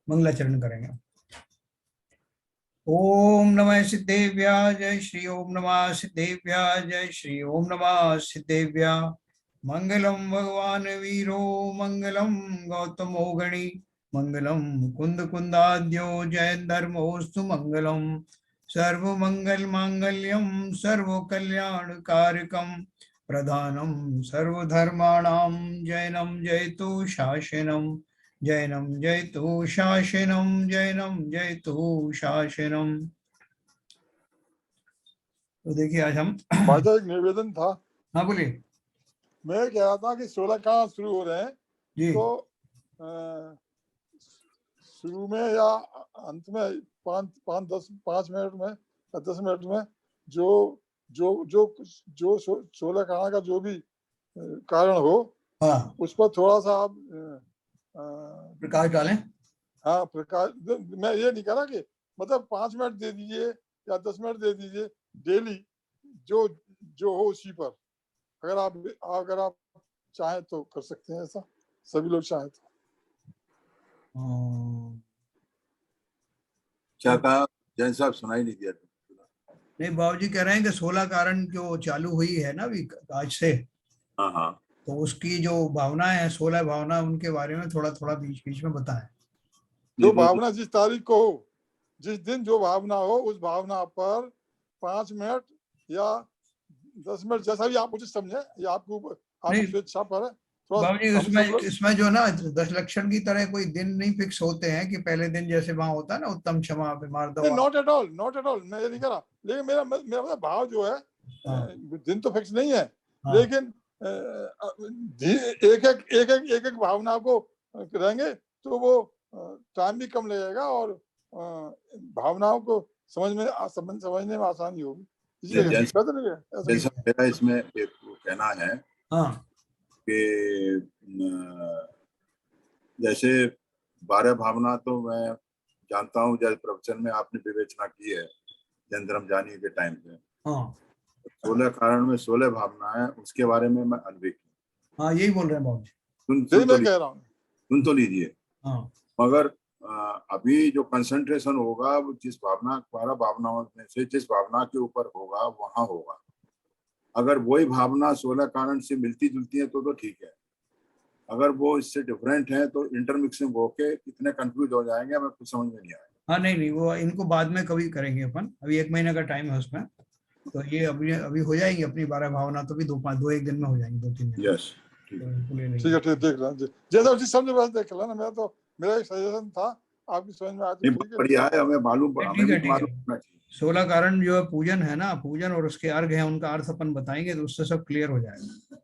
मंगलाचरण करेंगे। ओम नमः सिद्धेभ्याः जय श्री ओम नमः सिद्धेभ्याः जय श्री ओम नमः सिद्धेभ्याः। मंगलम भगवान वीरो मंगलम गौतमो गणी मंगलम कुंद कुंदाद्यो जयधर्मोस्तु मंगलम सर्व मंगल मांगल्यम सर्व कल्याण कारकम प्रधानम सर्वधर्माणां जैनम जयतु शासनम जैनम जयतु शासनम जैनम जयतु शासनम। तो देखिए आज हम भाई एक निवेदन था। हाँ बोलिए। मैं कह रहा था कि 16 कहाँ शुरू हो रहे हैं जी तो शुरू में या अंत में 5 मिनट में या 10 मिनट में जो जो जो जो 16 कहाँ का जो भी कारण हो हाँ उस पर थोड़ा सा आप प्रकाश डालें। हाँ प्रकाश। मैं ये नहीं कह रहा कि मतलब 5 मिनट दे दीजिए या 10 मिनट दे दीजिए डेली, जो जो हो उसी पर अगर आप चाहें तो कर सकते हैं, ऐसा सभी लोग चाहें तो। क्या कहा जैन साहब, सुनाई नहीं दिया। नहीं बाबूजी कह रहे हैं कि 16 कारण जो चालू हुई है ना अभी आज से, हाँ हाँ, तो उसकी जो भावनाएं हैं 16 भावना, उनके बारे में थोड़ा थोड़ा बीच बीच में बताएं। जो भावना जिस तारीख को हो, जिस दिन जो भावना हो, उस भावना पर 5 मिनट या 10 मिनट जैसा भी आप मुझे समझे, या आपकी स्वेच्छा पर है। बाबूजी इसमें जो ना 10 लक्षण की तरह कोई दिन नहीं फिक्स होते हैं कि पहले दिन जैसे वहां होता है ना उत्तम क्षमा बीमार दवा। नॉट एट ऑल, मैं ये नहीं कह रहा, लेकिन मेरा भाव जो है, दिन तो फिक्स नहीं है, लेकिन एक एक भावना को करेंगे तो वो टाइम भी कम लगेगा और भावनाओं को समझने में आसानी होगी। मेरा इसमें एक कहना है कि जैसे 12 भावना तो मैं जानता हूँ, जैसे प्रवचन में आपने विवेचना की है जैन धर्म जानिए के टाइम पे। 16 कारण में 16 भावनाएं, उसके बारे में मैं अनभिज्ञ हूँ। हाँ यही बोल रहे हैं बाबू जी। सुन तो लीजिए। मगर अभी जो कंसंट्रेशन होगा वो जिस भावना, 12 भावनाओं में से जिस भावना के ऊपर होगा वहां होगा। अगर वही भावना 16 कारण से मिलती जुलती है तो ठीक है, अगर वो इससे डिफरेंट है तो इंटरमिक्सिंग होके इतने कंफ्यूज हो जाएंगे, हमें कुछ समझ में नहीं आएगा। हाँ नहीं वो इनको बाद में कभी करेंगे अपन, अभी 1 महीने का टाइम है उसमें, तो ये अभी हो जाएंगी अपनी 12 भावना, तो भी 2-1 दिन में हो जाएंगी, 2-3 दिन। यस ठीक है, देख रहा हूँ जैसा उसी समझ में देख लेना। मेरा एक सजेशन था, आपकी समझ में आया तो ठीक है, बढ़िया है, हमें मालूम पड़ा। 16 कारण जो है पूजन है ना, पूजन और उसके अर्घ है, उनका अर्थ अपन बताएंगे तो उससे सब क्लियर हो जाएगा।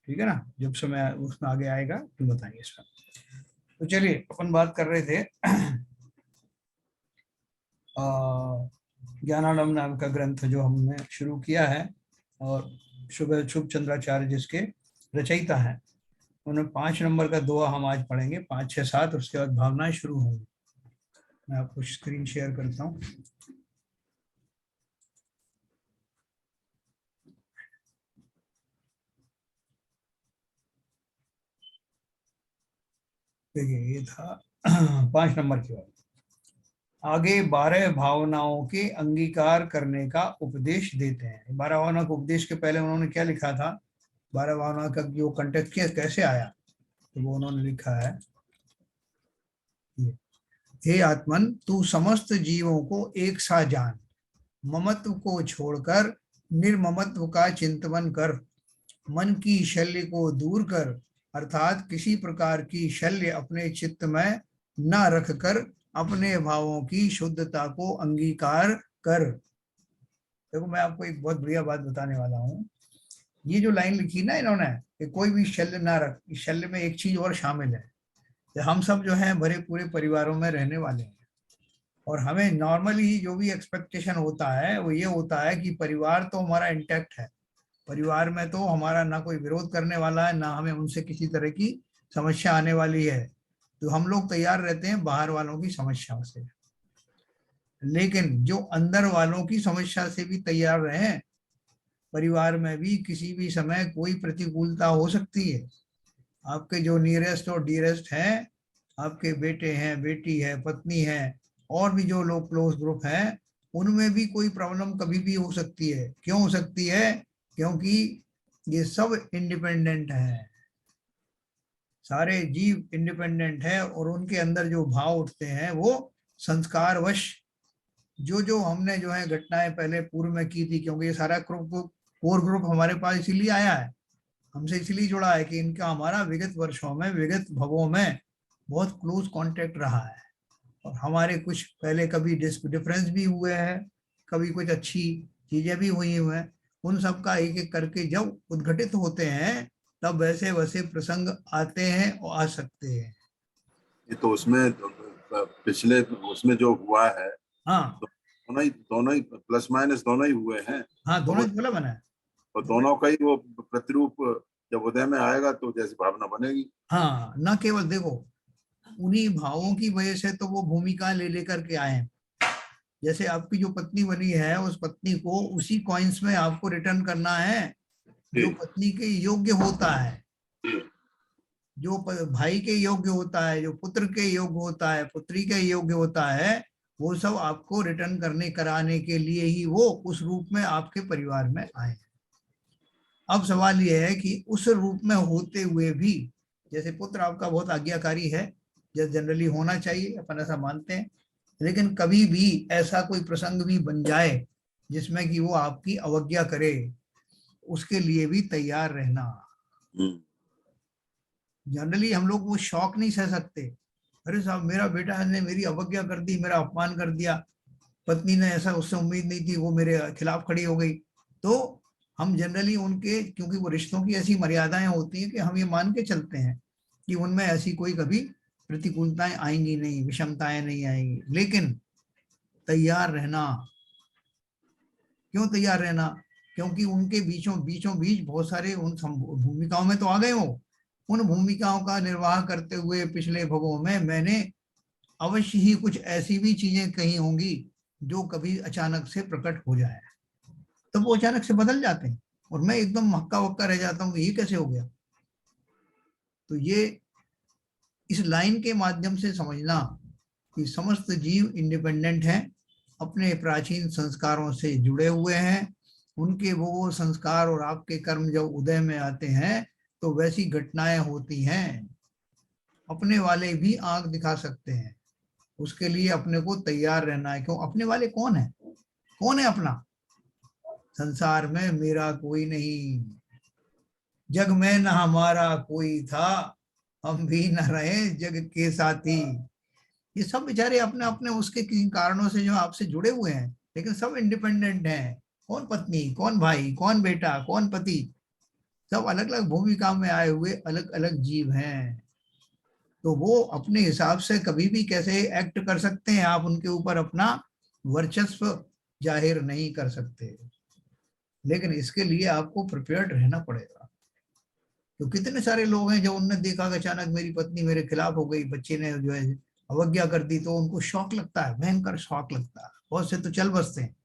ठीक है ना, जब समय उसमें आगे आएगा तो बताएंगे इसका। तो चलिए अपन बात कर रहे थे ज्ञानानंद नाम का ग्रंथ जो हमने शुरू किया है, और शुभ चंद्राचार्य जिसके रचयिता हैं, उन्हें 5 नंबर का दोहा हम आज पढ़ेंगे, 5, 6, 7, उसके बाद भावनाएं शुरू होंगी। मैं आपको स्क्रीन शेयर करता हूँ। देखिए ये था 5 नंबर की बात। आगे 12 भावनाओं के अंगीकार करने का उपदेश देते हैं। 12 भावनाओं के उपदेश के पहले उन्होंने क्या लिखा था, 12 भावनाओं का जो कंटेक्स्ट कैसे आया, तो वो उन्होंने लिखा है, हे आत्मन तू समस्त जीवों को एक सा जान, ममत्व को छोड़कर निर्ममत्व का चिंतन कर, मन की शल्य को दूर कर, अर्थात किसी प्रकार की शल्य अपने चित्त में न रखकर अपने भावों की शुद्धता को अंगीकार कर। देखो मैं आपको एक बहुत बढ़िया बात बताने वाला हूँ। ये जो लाइन लिखी ना इन्होंने कि कोई भी शल्य ना रख, शल्य में एक चीज और शामिल है, हम सब जो है भरे पूरे परिवारों में रहने वाले हैं, और हमें नॉर्मली जो भी एक्सपेक्टेशन होता है वो ये होता है कि परिवार तो हमारा इंटैक्ट है, परिवार में तो हमारा ना कोई विरोध करने वाला है, ना हमें उनसे किसी तरह की समस्या आने वाली है, तो हम लोग तैयार रहते हैं बाहर वालों की समस्या से। लेकिन जो अंदर वालों की समस्या से भी तैयार रहे, परिवार में भी किसी भी समय कोई प्रतिकूलता हो सकती है। आपके जो नियरेस्ट और डियरेस्ट हैं आपके बेटे हैं, बेटी है, पत्नी है, और भी जो लोग क्लोज ग्रुप हैं, उनमें भी कोई प्रॉब्लम कभी भी हो सकती है। क्यों हो सकती है? क्योंकि ये सब इंडिपेंडेंट है, सारे जीव इंडिपेंडेंट है, और उनके अंदर जो भाव उठते हैं वो संस्कारवश जो जो हमने जो है घटनाएं पहले पूर्व में की थी, क्योंकि ये सारा कोर ग्रुप हमारे पास इसीलिए आया है, हमसे इसलिए जुड़ा है कि इनका हमारा विगत वर्षों में, विगत भवों में बहुत क्लोज कांटेक्ट रहा है, और हमारे कुछ पहले कभी डिफरेंस भी हुए हैं, कभी कुछ अच्छी चीजें भी हुई हैं, उन सब का एक एक करके जब उद्घटित होते हैं तब वैसे वैसे प्रसंग आते हैं और आ सकते हैं। ये तो उसमें पिछले उसमें जो हुआ है, हाँ दोनों ही प्लस माइनस दोनों ही हुए हैं। हाँ, दोनों ही बोला मैंने। और दोनों का ही वो प्रतिरूप जब उदय में आएगा तो जैसी भावना बनेगी। हाँ, न केवल देखो उन्हीं भावों की वजह से तो वो भूमिका ले लेकर के आए हैं। जैसे आपकी जो पत्नी बनी है, उस पत्नी को उसी कॉइन्स में आपको रिटर्न करना है जो पत्नी के योग्य होता है, जो भाई के योग्य होता है, जो पुत्र के योग्य होता है, पुत्री के योग्य होता है, वो सब आपको रिटर्न करने कराने के लिए ही वो उस रूप में आपके परिवार में आए। अब सवाल यह है कि उस रूप में होते हुए भी, जैसे पुत्र आपका बहुत आज्ञाकारी है, जैसे जनरली होना चाहिए, अपन ऐसा मानते हैं, लेकिन कभी भी ऐसा कोई प्रसंग भी बन जाए जिसमें कि वो आपकी अवज्ञा करे, उसके लिए भी तैयार रहना। जनरली हम लोग वो शौक नहीं सह सकते, अरे साहब मेरा बेटा ने मेरी अवज्ञा कर दी, मेरा अपमान कर दिया, पत्नी ने ऐसा उससे उम्मीद नहीं थी, वो मेरे खिलाफ खड़ी हो गई। तो हम जनरली उनके, क्योंकि वो रिश्तों की ऐसी मर्यादाएं होती हैं कि हम ये मान के चलते हैं कि उनमें ऐसी कोई कभी प्रतिकूलताएं आएंगी नहीं, विषमताएं नहीं आएंगी। लेकिन तैयार रहना। क्यों तैयार रहना? क्योंकि उनके बीचों बीच बहुत सारे उन भूमिकाओं में तो आ गए हो। उन भूमिकाओं का निर्वाह करते हुए पिछले भवों में मैंने अवश्य ही कुछ ऐसी भी चीजें कही होंगी जो कभी अचानक से प्रकट हो जाए, तो वो अचानक से बदल जाते हैं और मैं एकदम हक्का वक्का रह जाता हूँ, ये कैसे हो गया। तो ये इस लाइन के माध्यम से समझना कि समस्त जीव इंडिपेंडेंट हैं, अपने प्राचीन संस्कारों से जुड़े हुए हैं, उनके वो संस्कार और आपके कर्म जब उदय में आते हैं तो वैसी घटनाएं होती हैं। अपने वाले भी आंख दिखा सकते हैं, उसके लिए अपने को तैयार रहना है। क्यों? अपने वाले कौन है? कौन है अपना? संसार में मेरा कोई नहीं, जग में न हमारा कोई था, हम भी न रहे जग के साथी। ये सब बेचारे अपने अपने उसके किसी कारणों से जो आपसे जुड़े हुए हैं, लेकिन सब इंडिपेंडेंट हैं। कौन पत्नी, कौन भाई, कौन बेटा, कौन पति, सब अलग अलग भूमिका में आए हुए अलग अलग जीव हैं। तो वो अपने हिसाब से कभी भी कैसे एक्ट कर सकते हैं, आप उनके ऊपर अपना वर्चस्व जाहिर नहीं कर सकते। लेकिन इसके लिए आपको प्रिपेयर्ड रहना पड़ेगा। तो कितने सारे लोग हैं जो उनने देखा कि अचानक मेरी पत्नी मेरे खिलाफ हो गई, बच्चे ने जो है अवज्ञा कर दी, तो उनको शौक लगता है, भयंकर शौक लगता है। बहुत से तो चल बसते हैं।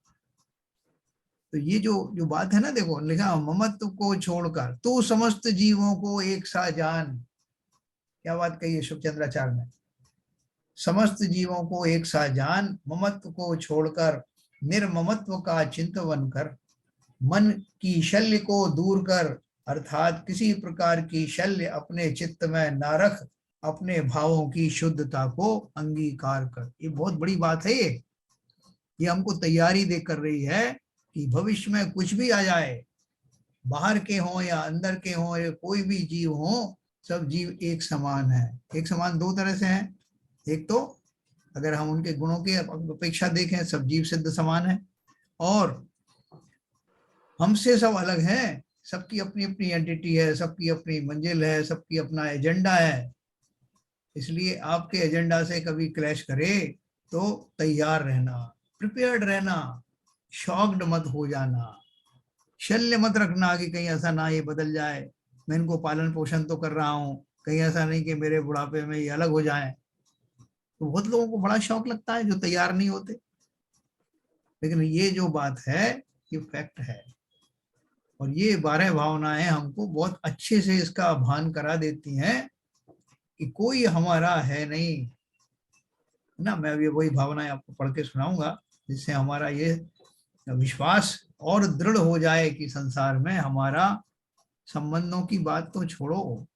तो ये जो जो बात है ना, देखो लिखा ममत्व को छोड़कर तू समस्त जीवों को एक सा जान। क्या बात कही है शुभचंद्राचार्य ने? समस्त जीवों को एक सा जान, ममत्व को छोड़कर निर्ममत्व का चिंतन कर, मन की शल्य को दूर कर, अर्थात किसी प्रकार की शल्य अपने चित्त में न रख, अपने भावों की शुद्धता को अंगीकार कर। ये बहुत बड़ी बात है। ये हमको तैयारी दे कर रही है कि भविष्य में कुछ भी आ जाए, बाहर के हों या अंदर के हों या कोई भी जीव हो, सब जीव एक समान है। एक समान दो तरह से हैं। एक तो अगर हम उनके गुणों की अपेक्षा देखें, सब जीव सिद्ध समान है, और हमसे सब अलग हैं। सबकी अपनी अपनी एंटिटी है, सबकी अपनी मंजिल है, सबकी अपना एजेंडा है। इसलिए आपके एजेंडा से कभी क्लैश करे तो तैयार रहना, प्रिपेयर्ड रहना, शॉक्ड मत हो जाना, शल्य मत रखना कि कहीं ऐसा ना ये बदल जाए, मैं इनको पालन पोषण तो कर रहा हूँ, कहीं ऐसा नहीं कि मेरे बुढ़ापे में ये अलग हो जाए। तो बहुत लोगों को बड़ा शौक लगता है जो तैयार नहीं होते। लेकिन ये जो बात है ये फैक्ट है, और ये 12 भावनाएं हमको बहुत अच्छे से इसका भान करा देती हैं कि कोई हमारा है नहीं ना। मैं अभी वही भावनाएं आपको पढ़ के सुनाऊंगा जिससे हमारा ये विश्वास और दृढ़ हो जाए कि संसार में हमारा, संबंधों की बात तो छोड़ो,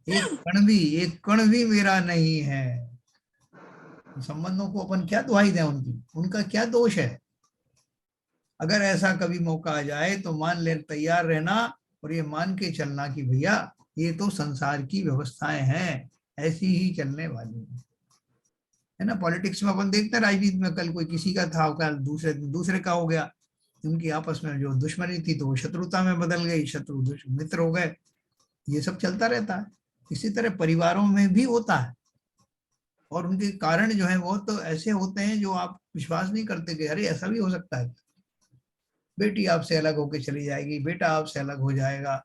एक कण भी मेरा नहीं है। संबंधों को अपन क्या दुहाई दें उनकी, उनका क्या दोष है। अगर ऐसा कभी मौका आ जाए तो मान ले, तैयार रहना और ये मान के चलना कि भैया ये तो संसार की व्यवस्थाएं हैं, ऐसी ही चलने वाली है ना। पॉलिटिक्स में अपन देखते हैं, राजनीति में कल कोई किसी का था, कल दूसरे का हो गया। उनकी आपस में जो दुश्मनी थी तो वो शत्रुता में बदल गई, शत्रु मित्र हो गए। ये सब चलता रहता है। इसी तरह परिवारों में भी होता है, और उनके कारण जो है वो तो ऐसे होते हैं जो आप विश्वास नहीं करते कि अरे ऐसा भी हो सकता है। बेटी आपसे अलग होकर चली जाएगी, बेटा आपसे अलग हो जाएगा,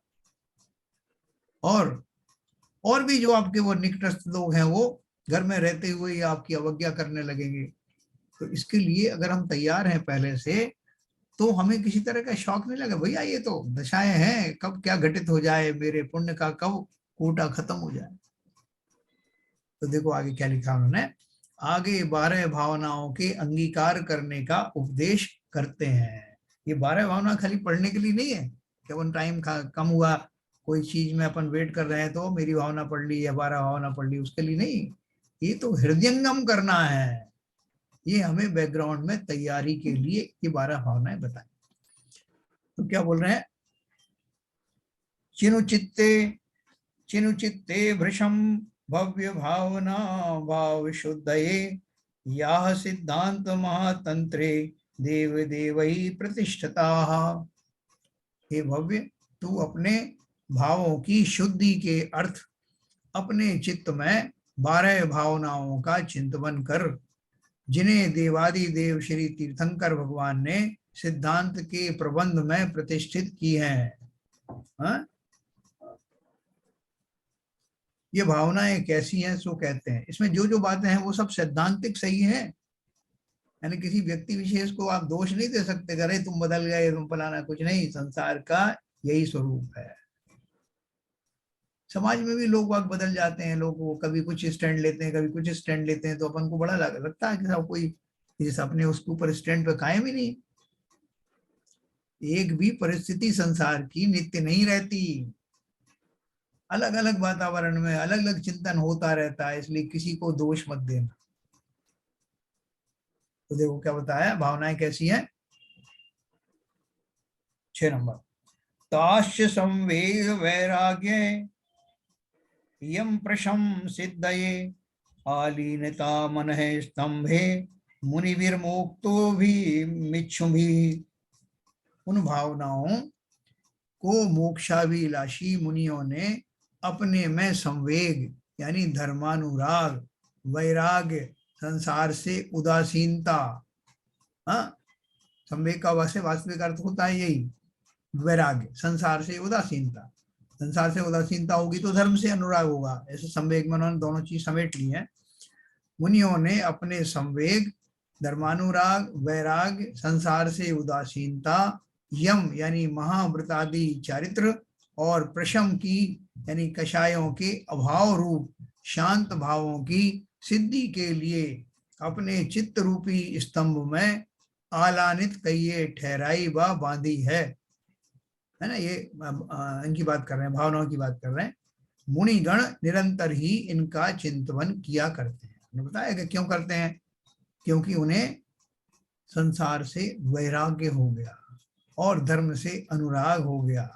और भी जो आपके वो निकटस्थ लोग हैं वो घर में रहते हुए ही आपकी अवज्ञा करने लगेंगे। तो इसके लिए अगर हम तैयार हैं पहले से, तो हमें किसी तरह का शौक नहीं लगा, भैया ये तो दशाएं हैं, कब क्या घटित हो जाए, मेरे पुण्य का कब कोटा खत्म हो जाए। तो देखो आगे क्या लिखा उन्होंने, आगे 12 भावनाओं के अंगीकार करने का उपदेश करते हैं। ये 12 भावना खाली पढ़ने के लिए नहीं है कि अपन टाइम कम हुआ, कोई चीज में अपन वेट कर रहे हैं तो मेरी भावना पढ़ ली या 12 भावना पढ़ ली, उसके लिए नहीं। ये तो हृदयंगम करना है। ये हमें बैकग्राउंड में तैयारी के लिए ये 12 भावनाएं बताएं। तो क्या बोल रहे हैं, चिनु चित्ते भृशम भव्य भावना भाव शुद्धये याह सिद्धांत महातंत्रे देव देवई प्रतिष्ठता। हे भव्य, तू अपने भावों की शुद्धि के अर्थ अपने चित्त में 12 भावनाओं का चिंतन कर, जिन्हें देवादि देव श्री तीर्थंकर भगवान ने सिद्धांत के प्रबंध में प्रतिष्ठित की हैं। हाँ? ये भावनाएं कैसी हैं सो कहते हैं। इसमें जो जो बातें हैं वो सब सैद्धांतिक सही है, यानी किसी व्यक्ति विशेष को आप दोष नहीं दे सकते, अरे तुम बदल गए, तुम फलाना, कुछ नहीं। संसार का यही स्वरूप है। समाज में भी लोग वाग बदल जाते हैं, लोग वो कभी कुछ स्टैंड लेते हैं, कभी कुछ स्टैंड लेते हैं, तो अपन को बड़ा लगता है कि सब कोई जैसे अपने उसके ऊपर स्टैंड पे कायम ही नहीं। एक भी परिस्थिति संसार की नित्य नहीं रहती, अलग अलग वातावरण में अलग अलग चिंतन होता रहता है, इसलिए किसी को दोष मत देना। तो देखो क्या बताया, भावनाएं कैसी हैं। 6 नंबर, ताश्च संवेग वैराग्य यम प्रशम सिद्धये आलीनता मन है स्तंभे मुनिविर्मुक्तो भी मिच्छु भी। उन भावनाओं को मोक्षाभिलाषी मुनियों ने अपने में संवेग यानी धर्मानुराग, वैराग्य, संसार से उदासीनता, हाँ, संवेग का वैसे वास्तविक अर्थ होता है यही, वैराग्य, संसार से उदासीनता। संसार से उदासीनता होगी तो धर्म से अनुराग होगा, ऐसे संवेग में उन्होंने दोनों चीज समेट ली है। मुनियों ने अपने संवेग, धर्मानुराग, वैराग्य, संसार से उदासीनता, यम यानी महाव्रतादि चारित्र और प्रशम की यानी कषायों के अभाव रूप शांत भावों की सिद्धि के लिए अपने चित्त रूपी स्तंभ में आलानित कहिए ठहराई व बांधी है ना। ये इनकी बात कर रहे हैं, भावनाओं की बात कर रहे हैं। मुनिगण निरंतर ही इनका चिंतन किया करते हैं। उन्होंने बताया कि क्यों करते हैं, क्योंकि उन्हें संसार से वैराग्य हो गया और धर्म से अनुराग हो गया,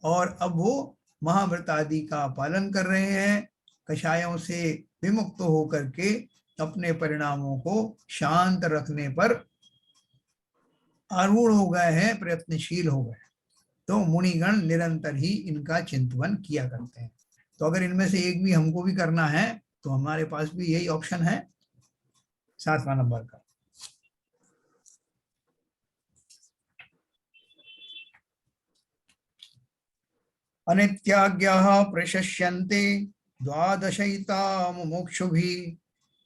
और अब वो महाव्रत आदि का पालन कर रहे हैं, कषायों से विमुक्त होकर के अपने परिणामों को शांत रखने पर आरूढ़ हो गए हैं, प्रयत्नशील हो गए। तो मुनिगण निरंतर ही इनका चिंतन किया करते हैं। तो अगर इनमें से एक भी हमको भी करना है तो हमारे पास भी यही ऑप्शन है 7वां नंबर का। अनित्याज्ञाः प्रशस्यन्ते द्वादशैता मुमुक्षुभिः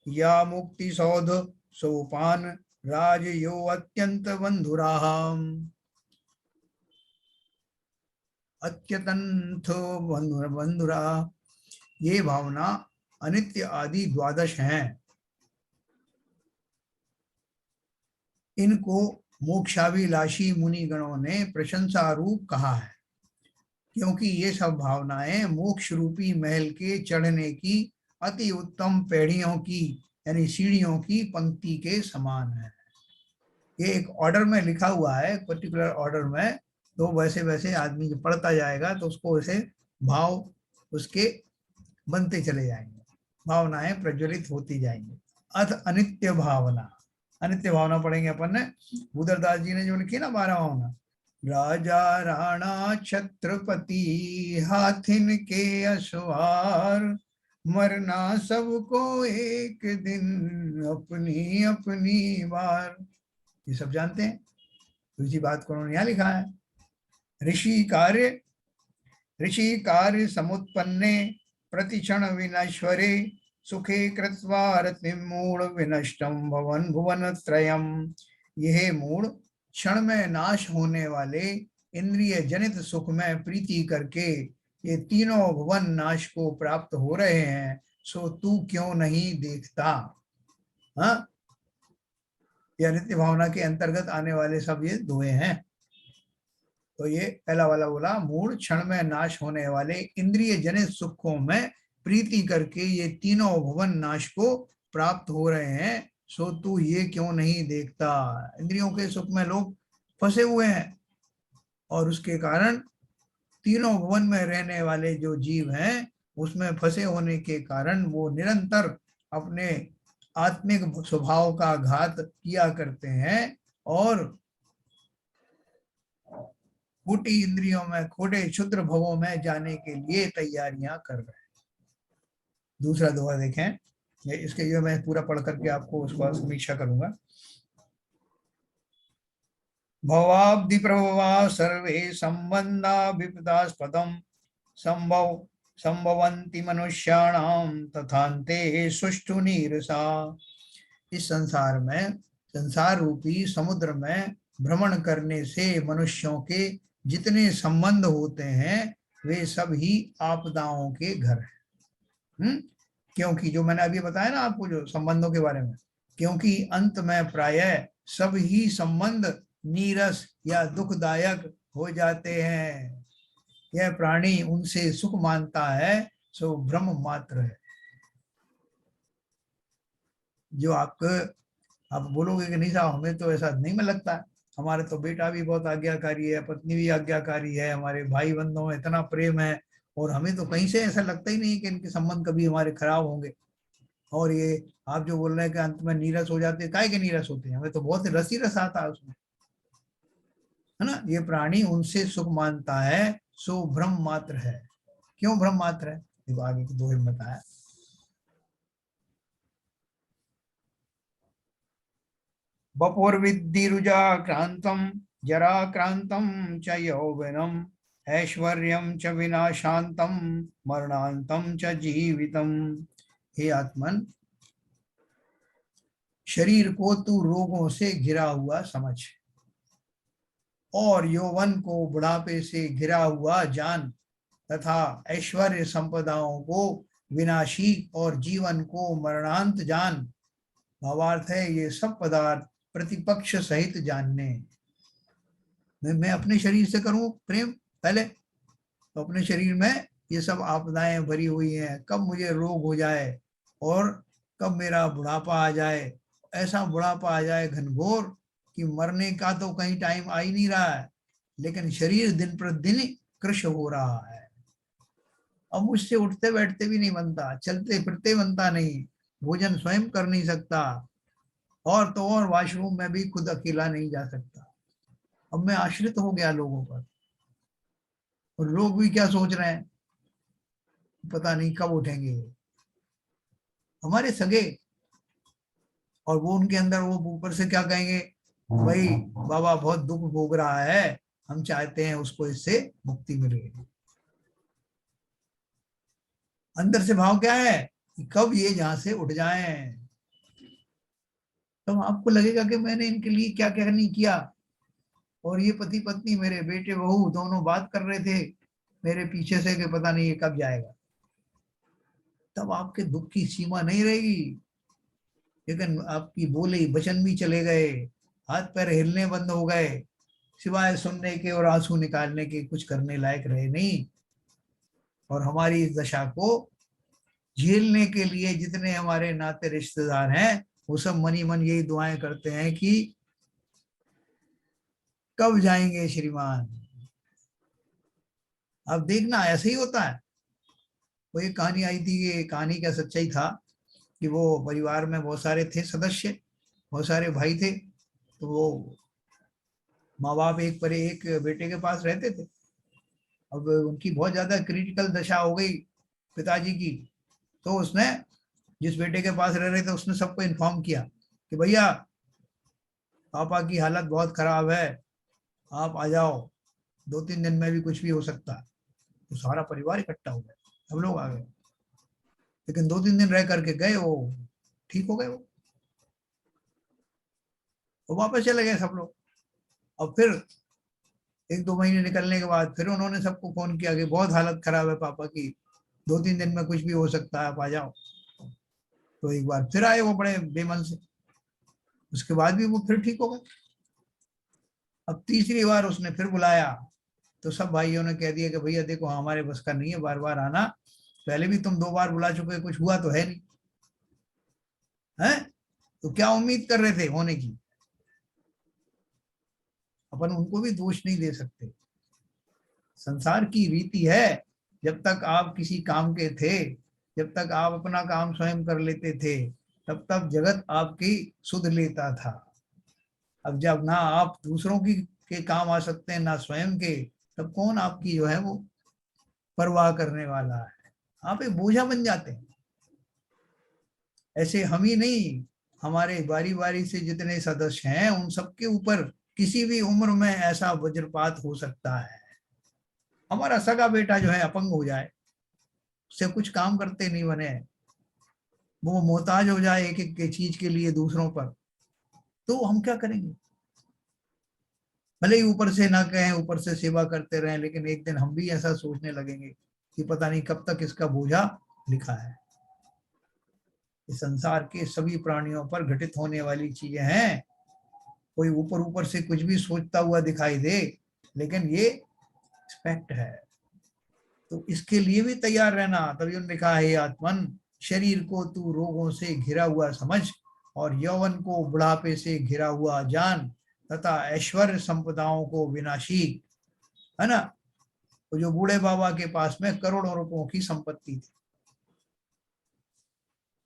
या मुक्ति सौध सोपान राजयो अत्यंत बंधुराः। अत्यंत बंधुरा, ये भावना अनित्य आदि 12 हैं। इनको मोक्षाभिलाषी मुनि गणों ने प्रशंसा रूप कहा है, क्योंकि ये सब भावनाएं मोक्ष रूपी महल के चढ़ने की अति उत्तम पेड़ियों की यानी सीढ़ियों की पंक्ति के समान है। ये एक ऑर्डर में लिखा हुआ है, पर्टिकुलर ऑर्डर में, तो वैसे वैसे आदमी जो पढ़ता जाएगा तो उसको वैसे भाव उसके बनते चले जाएंगे, भावनाएं प्रज्वलित होती जाएंगी। अथ अनित्य भावना, अनित्य भावना पढ़ेंगे अपन ने। भूधरदास जी ने जो लिखी ना 12 भावना, राजा राणा छत्रपति हाथिन के अश्वार, मरना सबको एक दिन अपनी अपनी बार। ये सब जानते हैं, तो इसी बात को उन्होंने यहाँ लिखा है। ऋषि कार्य समुत्पन्ने प्रतिक्षण विनश्वरे, सुखे कृत्वा रतिम मूढ़ विनष्टम भवन भुवन त्रयम। यह मूढ़ क्षण में नाश होने वाले इंद्रिय जनित सुख में प्रीति करके ये तीनों भुवन नाश को प्राप्त हो रहे हैं, सो तू क्यों नहीं देखता। हाँ, ये नित्य भावना के अंतर्गत आने वाले सब ये दुए हैं। तो ये पहला वाला बोला, मूढ़ क्षण में नाश होने वाले इंद्रिय जनित सुखों में प्रीति करके ये तीनों भुवन नाश को प्राप्त हो रहे हैं, सो तू ये क्यों नहीं देखता। इंद्रियों के सुख में लोग फंसे हुए हैं और उसके कारण तीनों भुवन में रहने वाले जो जीव हैं उसमें फंसे होने के कारण वो निरंतर अपने आत्मिक स्वभाव का घात किया करते हैं और खोटी इंद्रियों में, खोटे क्षुद्र भवों में जाने के लिए तैयारियां कर रहे हैं। दूसरा दोहा देखें, इसके लिए मैं पूरा पढ़ करके आपको उसका समीक्षा करूंगा। भवाब्धि प्रभवा सर्वे संबंधा विपदास्पदम संभवन्ति मनुष्याणाम तथान्ते सुष्ठु नीरसा। इस संसार में, संसार रूपी समुद्र में भ्रमण करने से मनुष्यों के जितने संबंध होते हैं वे सब ही आपदाओं के घर हैं। क्योंकि जो मैंने अभी बताया ना आपको जो संबंधों के बारे में, क्योंकि अंत में प्रायः सब ही संबंध नीरस या दुखदायक हो जाते हैं। यह प्राणी उनसे सुख मानता है सो भ्रम मात्र है। जो आप बोलोगे कि नहीं साहब हमें तो ऐसा नहीं में लगता, हमारे तो बेटा भी बहुत आज्ञाकारी है, पत्नी भी आज्ञाकारी है, हमारे भाई बंधुओं में इतना प्रेम है और हमें तो कहीं से ऐसा लगता ही नहीं कि इनके संबंध कभी हमारे खराब होंगे। और ये आप जो बोल रहे हैं कि अंत में नीरस हो जाते हैं, काहे के नीरस होते हैं, हमें तो बहुत रस ही रस आता है उसमें, है ना। ये प्राणी उनसे सुख मानता है सो भ्रम मात्र है। क्यों भ्रम मात्र है, देखो आगे के दोहे में बताया। बपुर्विद्धि रुजा क्रांतम जरा क्रांतम च यौवनम, ऐश्वर्यम च विनाशांतम मरणांतम च जीवितम। हे आत्मन, शरीर को तू रोगों से घिरा हुआ समझ और यौवन को बुढ़ापे से घिरा हुआ जान, तथा ऐश्वर्य संपदाओं को विनाशी और जीवन को मरणांत जान। भावार्थ है ये सब पदार्थ प्रतिपक्ष सहित जानने। मैं अपने शरीर से करूं प्रेम पहले, तो अपने शरीर में ये सब आपदाएं भरी हुई हैं, कब मुझे रोग हो जाए और कब मेरा बुढ़ापा आ जाए, ऐसा बुढ़ापा आ जाए घनघोर कि मरने का तो कहीं टाइम आ ही नहीं रहा है, लेकिन शरीर दिन प्रतिदिन कृश हो रहा है। अब मुझसे उठते बैठते भी नहीं बनता, चलते फिरते बनता नहीं, भोजन स्वयं कर नहीं सकता, और तो और वॉशरूम में भी खुद अकेला नहीं जा सकता। अब मैं आश्रित हो गया लोगों पर, और लोग भी क्या सोच रहे हैं पता नहीं कब उठेंगे हमारे सगे, और वो उनके अंदर वो ऊपर से क्या कहेंगे, भाई बाबा बहुत दुख भोग रहा है, हम चाहते हैं उसको इससे मुक्ति मिले। अंदर से भाव क्या है कि कब ये जहां से उठ जाएं। तो आपको लगेगा कि मैंने इनके लिए क्या क्या नहीं किया, और ये पति पत्नी मेरे बेटे बहू दोनों बात कर रहे थे मेरे पीछे से कि पता नहीं ये कब जाएगा। तब आपके दुख की सीमा नहीं रहेगी। लेकिन आपकी बोले वचन भी चले गए, हाथ पैर हिलने बंद हो गए, सिवाय सुनने के और आंसू निकालने के कुछ करने लायक रहे नहीं। और हमारी इस दशा को झेलने के लिए जितने हमारे नाते रिश्तेदार हैं वो सब मनी मन यही दुआएं करते हैं कि कब जाएंगे श्रीमान। अब देखना ऐसे ही होता है। वो एक कहानी आई थी, ये कहानी का सच्चाई था कि वो परिवार में बहुत सारे थे सदस्य, बहुत सारे भाई थे। तो वो माँ बाप एक पर एक बेटे के पास रहते थे। अब उनकी बहुत ज्यादा क्रिटिकल दशा हो गई पिताजी की। तो उसने, जिस बेटे के पास रह रहे थे, उसने सबको इन्फॉर्म किया कि भैया पापा की हालत बहुत खराब है, आप आ जाओ, 2-3 दिन में भी कुछ भी हो सकता है। तो सारा परिवार इकट्ठा हो गया, सब लोग आ गए। लेकिन 2-3 दिन रह करके गए, वो ठीक हो गए। वो वापस चले गए सब लोग। और फिर 1-2 महीने निकलने के बाद फिर उन्होंने सबको फोन किया कि बहुत हालत खराब है पापा की, 2-3 दिन में कुछ भी हो सकता है, आप आ जाओ। तो एक बार फिर आए वो बड़े बेमन से, उसके बाद भी वो फिर ठीक हो गए। अब तीसरी बार उसने फिर बुलाया तो सब भाइयों ने कह दिया कि भैया देखो हमारे बस का नहीं है बार बार आना, पहले भी तुम 2 बार बुला चुके, कुछ हुआ तो है नहीं है, तो क्या उम्मीद कर रहे थे होने की। अपन उनको भी दोष नहीं दे सकते। संसार की रीति है, जब तक आप किसी काम के थे, जब तक आप अपना काम स्वयं कर लेते थे, तब तक जगत आपकी सुध लेता था। अब जब ना आप दूसरों की के काम आ सकते हैं ना स्वयं के, तब कौन आपकी जो है वो परवाह करने वाला है। आप एक बोझा बन जाते हैं। ऐसे हम ही नहीं, हमारे बारी बारी से जितने सदस्य हैं उन सबके ऊपर किसी भी उम्र में ऐसा वज्रपात हो सकता है। हमारा सगा बेटा जो है अपंग हो जाए, उससे कुछ काम करते नहीं बने, वो मोहताज हो जाए एक एक चीज के लिए दूसरों पर, तो हम क्या करेंगे। भले ही ऊपर से ना कहें, ऊपर से सेवा करते रहें, लेकिन एक दिन हम भी ऐसा सोचने लगेंगे कि पता नहीं कब तक इसका बोझा लिखा है। इस संसार के सभी प्राणियों पर घटित होने वाली चीजें हैं। कोई ऊपर ऊपर से कुछ भी सोचता हुआ दिखाई दे, लेकिन ये फैक्ट है। तो इसके लिए भी तैयार रहना। तभी उन्होंने कहा है आत्मन, शरीर को तू रोगों से घिरा हुआ समझ और यौवन को बुढ़ापे से घिरा हुआ जान, तथा ऐश्वर्य संपदाओं को विनाशी, है ना। तो जो बूढ़े बाबा के पास में करोड़ों रुपयों की संपत्ति थी,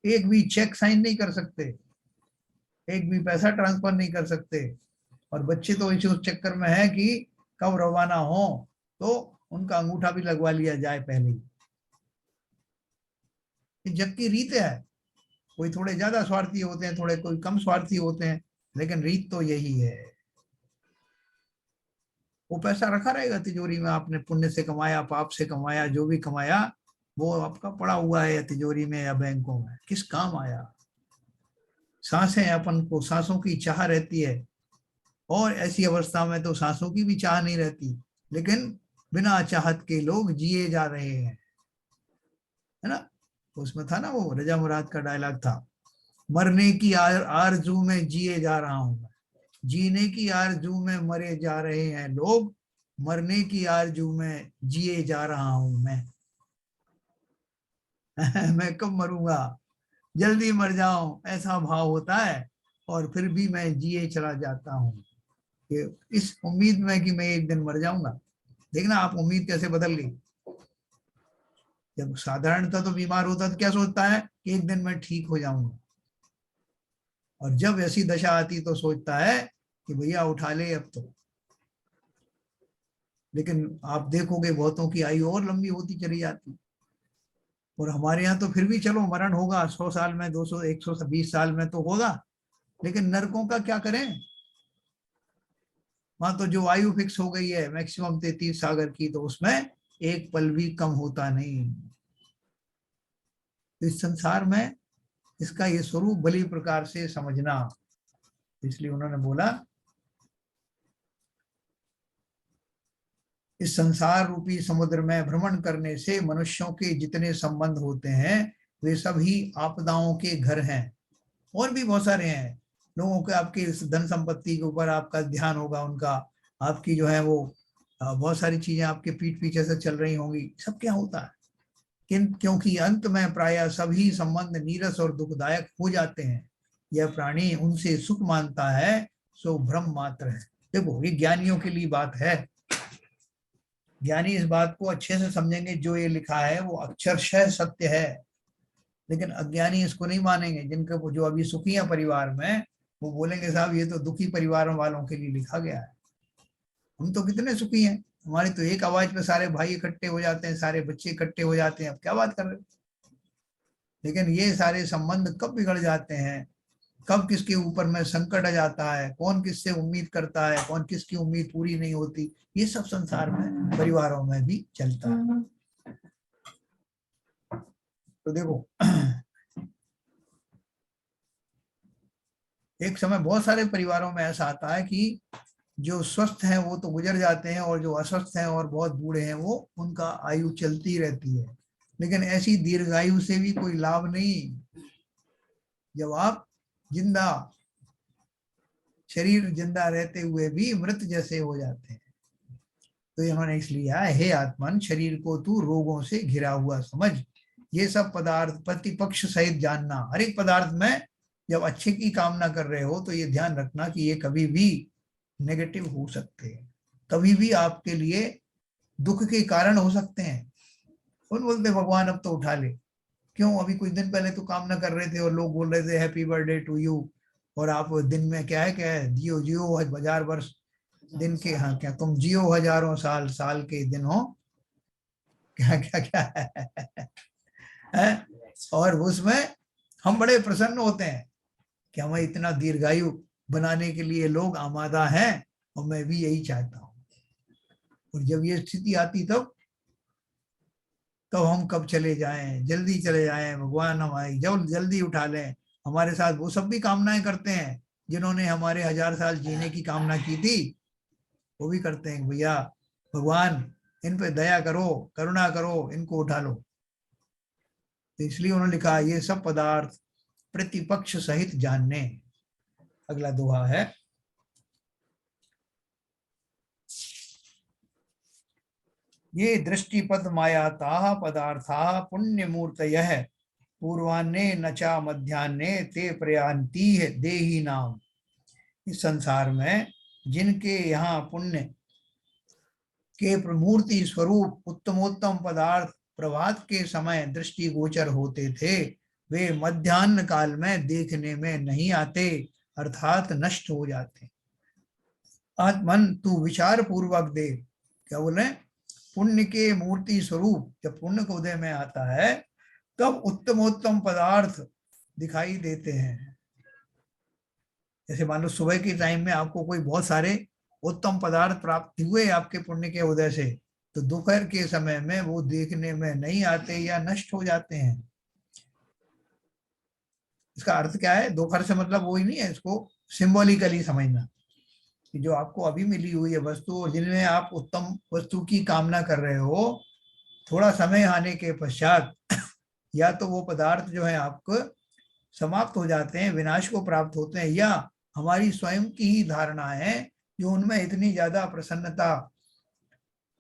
एक भी चेक साइन नहीं कर सकते, एक भी पैसा ट्रांसफर नहीं कर सकते, और बच्चे तो इसी उस चक्कर में है कि कब रवाना हो तो उनका अंगूठा भी लगवा लिया जाए पहले ही। जग की रीत है। कोई थोड़े ज्यादा स्वार्थी होते हैं, थोड़े कोई कम स्वार्थी होते हैं, लेकिन रीत तो यही है। वो पैसा रखा रहेगा तिजोरी में, आपने पुण्य से कमाया, पाप से कमाया, जो भी कमाया वो आपका पड़ा हुआ है तिजोरी में या बैंकों में, किस काम आया। सांसें, अपन को सांसों की चाह रहती है, और ऐसी अवस्था में तो सांसों की भी चाह नहीं रहती, लेकिन बिना चाहत के लोग जिए जा रहे हैं, है ना। उसमें था ना वो रजा मुराद का डायलॉग था, मरने की आरजू में जिए जा रहा हूं मैं, जीने की आरजू में मरे जा रहे हैं लोग, मरने की आरजू में जिए जा रहा हूं मैं। मैं कब मरूंगा, जल्दी मर जाऊं, ऐसा भाव होता है। और फिर भी मैं जिए चला जाता हूँ, इस उम्मीद में कि मैं एक दिन मर जाऊंगा। देखना आप उम्मीद कैसे बदल गई। जब साधारणतः तो बीमार होता तो क्या सोचता है कि एक दिन मैं ठीक हो जाऊंगा, और जब ऐसी दशा आती तो सोचता है कि भैया उठा ले अब तो। लेकिन आप देखोगे बहुतों की आयु और लंबी होती चली जाती, और हमारे यहाँ तो फिर भी चलो मरण होगा 100 साल में, 200, 120 साल में तो होगा, लेकिन नरकों का क्या करें। वहां तो जो आयु फिक्स हो गई है मैक्सिमम 33 सागर की, तो उसमें एक पल भी कम होता नहीं। इस संसार में इसका ये स्वरूप भली प्रकार से समझना। इसलिए उन्होंने बोला, इस संसार रूपी समुद्र में भ्रमण करने से मनुष्यों के जितने संबंध होते हैं वे सभी आपदाओं के घर हैं। और भी बहुत सारे हैं लोगों के, आपके धन संपत्ति के ऊपर आपका ध्यान होगा, उनका आपकी जो है वो बहुत सारी चीजें आपके पीठ पीछे से चल रही होंगी। सब क्या होता है क्योंकि अंत में प्रायः सभी संबंध नीरस और दुखदायक हो जाते हैं। यह प्राणी उनसे सुख मानता है सो भ्रम मात्र है। देखो ये ज्ञानियों के लिए बात है। ज्ञानी इस बात को अच्छे से समझेंगे, जो ये लिखा है वो अक्षरशः सत्य है। लेकिन अज्ञानी इसको नहीं मानेंगे। जिनके जो अभी सुखी है परिवार में, वो बोलेंगे साहब ये तो दुखी परिवार वालों के लिए लिखा गया है। हम तो कितने सुखी हैं, हमारी तो एक आवाज पे सारे भाई इकट्ठे हो जाते हैं, सारे बच्चे इकट्ठे हो जाते हैं। अब क्या बात कर रहे हो। लेकिन ये सारे संबंध कब बिगड़ जाते हैं, कब किसके ऊपर में संकट आ जाता है, कौन किससे उम्मीद करता है, कौन किसकी उम्मीद पूरी नहीं होती, ये सब संसार में परिवारों में भी चलता है। तो देखो एक समय बहुत सारे परिवारों में ऐसा आता है कि जो स्वस्थ हैं वो तो गुजर जाते हैं, और जो अस्वस्थ हैं और बहुत बूढ़े हैं वो उनका आयु चलती रहती है। लेकिन ऐसी दीर्घायु से भी कोई लाभ नहीं जब आप जिंदा, शरीर जिंदा रहते हुए भी मृत जैसे हो जाते हैं। तो इन्होंने इसलिए है, हे आत्मन शरीर को तू रोगों से घिरा हुआ समझ, ये सब पदार्थ प्रतिपक्ष सहित जानना। हर एक पदार्थ में जब अच्छे की कामना कर रहे हो तो ये ध्यान रखना कि ये कभी भी नेगेटिव हो सकते हैं, कभी भी आपके लिए दुख के कारण हो सकते हैं। कौन बोलते भगवान अब तो उठा ले, क्यों अभी कुछ दिन पहले तो कामना कर रहे थे और लोग बोल रहे थे हैप्पी बर्थडे टू यू, और आप दिन में क्या है जियो जियो 1000 वर्ष दिन के, हाँ क्या तुम जियो हजारों साल, साल के दिन हो, क्या क्या क्या है? और उसमें हम बड़े प्रसन्न होते हैं कि हमें इतना दीर्घायु बनाने के लिए लोग आमादा हैं, और मैं भी यही चाहता हूँ। और जब ये स्थिति आती तब हम कब चले जाएं, जल्दी चले जाएं, भगवान हमारी जब जल्दी उठा लें। हमारे साथ वो सब भी कामनाएं करते हैं जिन्होंने हमारे 1000 साल जीने की कामना की थी, वो भी करते हैं भैया भगवान इन पे दया करो, करुणा करो, इनको उठा लो। तो इसलिए उन्होंने लिखा ये सब पदार्थ प्रतिपक्ष सहित जानने। अगला दोहा है, ये दृष्टिपद मायाता पदार्था पुण्य मूर्तयः पूर्वान्ने नचा मध्यान्ने ते प्रयान्ति देही नाम। इस संसार में जिनके यहाँ पुण्य के प्रमूर्ति स्वरूप उत्तमोत्तम पदार्थ प्रभात के समय दृष्टि गोचर होते थे, वे मध्याह्न काल में देखने में नहीं आते, अर्थात नष्ट हो जाते। आत्मन तू विचार पूर्वक देख, क्या बोले, पुण्य के मूर्ति स्वरूप जब पुण्य को उदय में आता है तब उत्तमोत्तम पदार्थ दिखाई देते हैं। जैसे मान लो सुबह के टाइम में आपको कोई बहुत सारे उत्तम पदार्थ प्राप्त हुए आपके पुण्य के उदय से, तो दोपहर के समय में वो देखने में नहीं आते या नष्ट हो जाते हैं। इसका अर्थ क्या है, दोपहर से मतलब वही नहीं है, इसको सिंबॉलिकली समझना कि जो आपको अभी मिली हुई है वस्तु और जिनमें आप उत्तम वस्तु की कामना कर रहे हो, थोड़ा समय आने के पश्चात या तो वो पदार्थ जो है आपको समाप्त हो जाते हैं, विनाश को प्राप्त होते हैं, या हमारी स्वयं की ही धारणा है जो उनमें इतनी ज्यादा प्रसन्नता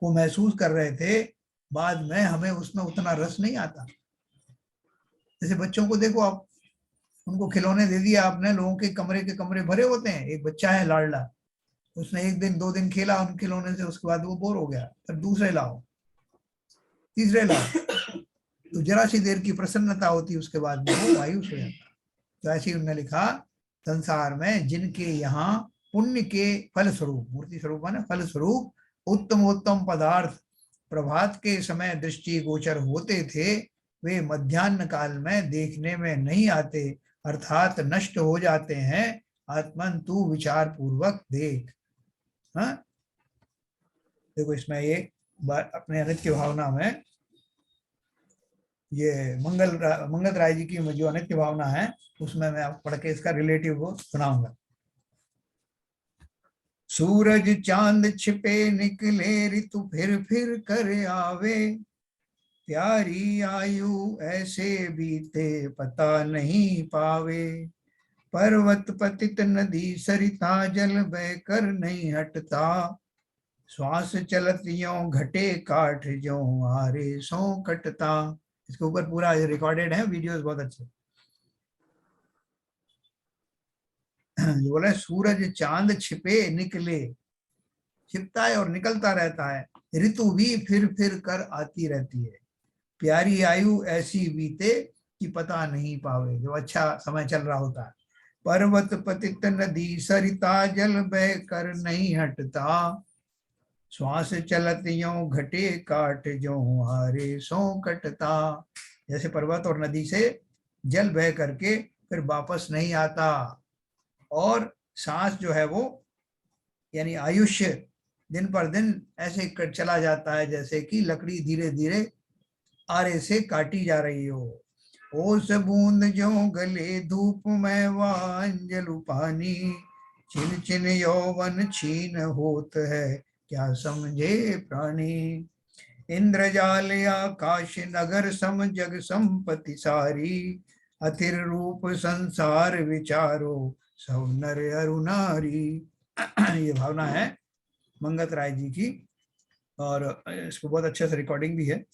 को महसूस कर रहे थे, बाद में हमें उसमें उतना रस नहीं आता। जैसे बच्चों को देखो आप, उनको खिलौने दे दिया आपने, लोगों के कमरे भरे होते हैं, एक बच्चा है लाडला, उसने 1 दिन 2 दिन खेला उन खिलौने से, उसके बाद वो बोर हो गया, फिर दूसरे लाओ, तीसरे लाओ, तो जरा सी देर की प्रसन्नता होती, उसके बाद में वो मायूस हो जाता। तो ऐसे ही उन्होंने लिखा, संसार में जिनके यहाँ पुण्य के फल स्वरूप, मूर्ति स्वरूप माने फल स्वरूप उत्तमोत्तम पदार्थ प्रभात के समय दृष्टि गोचर होते थे, वे मध्याह्न काल में देखने में नहीं आते, अर्थात नष्ट हो जाते हैं। आत्मन तू विचार पूर्वक देख। हाँ देखो इसमें ये अपने अनित्य भावना में ये मंगल राय जी की जो अनित्य भावना है उसमें मैं आप पढ़ के इसका रिलेटिव को सुनाऊंगा। सूरज चांद छिपे निकले ऋतु फिर कर आवे, प्यारी आयु ऐसे बीते पता नहीं पावे, पर्वत पतित नदी सरिता जल बहकर नहीं हटता, श्वास चलत यों घटे काठ जो आरे सो कटता। इसके ऊपर पूरा रिकॉर्डेड है, वीडियोस बहुत अच्छे। जो बोला सूरज चांद छिपे निकले, छिपता है और निकलता रहता है, ऋतु भी फिर कर आती रहती है, प्यारी आयु ऐसी बीते कि पता नहीं पावे, जो अच्छा समय चल रहा होता है। पर्वत पतित नदी सरिता जल बह कर नहीं हटता, श्वास चलत यों घटे काट जो हारे सो कटता। जैसे पर्वत और नदी से जल बह करके फिर वापस नहीं आता, और सांस जो है वो यानी आयुष्य दिन पर दिन ऐसे चला जाता है जैसे कि लकड़ी धीरे धीरे आरे से काटी जा रही हो। ओस बूंद जो गले धूप में वांजलु पानी, छिन छिन यौवन छीन होत है क्या समझे प्राणी, इंद्रजाल आकाश नगर सम जग संपत्ति सारी, अथिर रूप संसार विचारो सब नर अरु नारी। ये भावना है मंगत राय जी की, और इसको बहुत अच्छे से रिकॉर्डिंग भी है।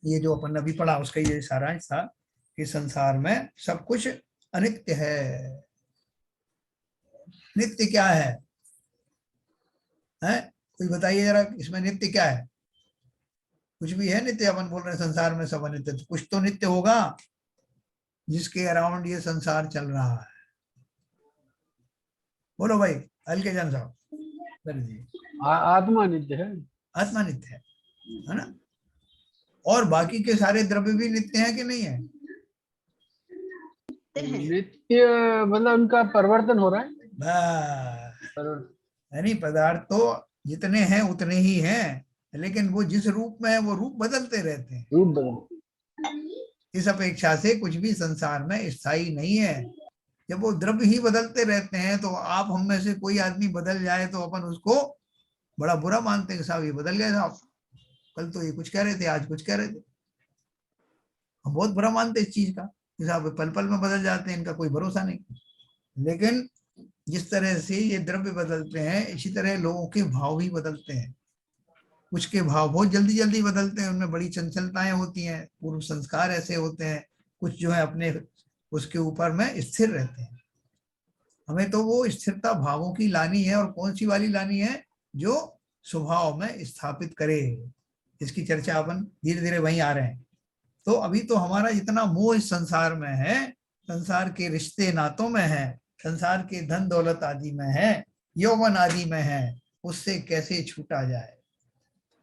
ये जो अपन ने अभी पढ़ा उसका ये सारांश था कि संसार में सब कुछ अनित्य है। नित्य क्या है? कोई बताइए जरा, इसमें नित्य क्या है? कुछ भी है नित्य? अपन बोल रहे हैं संसार में सब अनित्य, तो कुछ तो नित्य होगा जिसके अराउंड ये संसार चल रहा है। बोलो भाई, हल्के जान साहब। आत्मा नित्य है। आत्मा नित्य है ना? और बाकी के सारे द्रव्य भी नित्य हैं कि नहीं है? नित्य मतलब उनका परिवर्तन हो रहा है। यानी पदार्थ तो जितने हैं उतने ही हैं, लेकिन वो जिस रूप में है वो रूप बदलते रहते हैं। रूप बदल। इस अपेक्षा से कुछ भी संसार में स्थायी नहीं है। जब वो द्रव्य ही बदलते रहते हैं तो आप हम में से कोई आदमी बदल जाए तो अपन उसको बड़ा बुरा मानते हैं, साहब ये बदल गया साहब, कल तो ये कुछ कह रहे थे आज कुछ कह रहे थे। हम बहुत बुरा मानते इस चीज का, साहब पल पल में बदल जाते हैं, इनका कोई भरोसा नहीं। लेकिन जिस तरह से ये द्रव्य बदलते हैं इसी तरह लोगों के भाव भी बदलते हैं। कुछ के भाव बहुत जल्दी जल्दी बदलते हैं, उनमें बड़ी चंचलताएं होती हैं, पूर्व संस्कार ऐसे होते हैं। कुछ जो है अपने उसके ऊपर में स्थिर रहते हैं। हमें तो वो स्थिरता भावों की लानी है, और कौन सी वाली लानी है? जो स्वभाव में स्थापित करे। इसकी चर्चा अपन धीरे धीरे वहीं आ रहे हैं। तो अभी तो हमारा इतना मोह इस संसार में है, संसार के रिश्ते नातों में है, संसार के धन दौलत आदि में है, यौवन आदि में है, उससे कैसे छूटा जाए?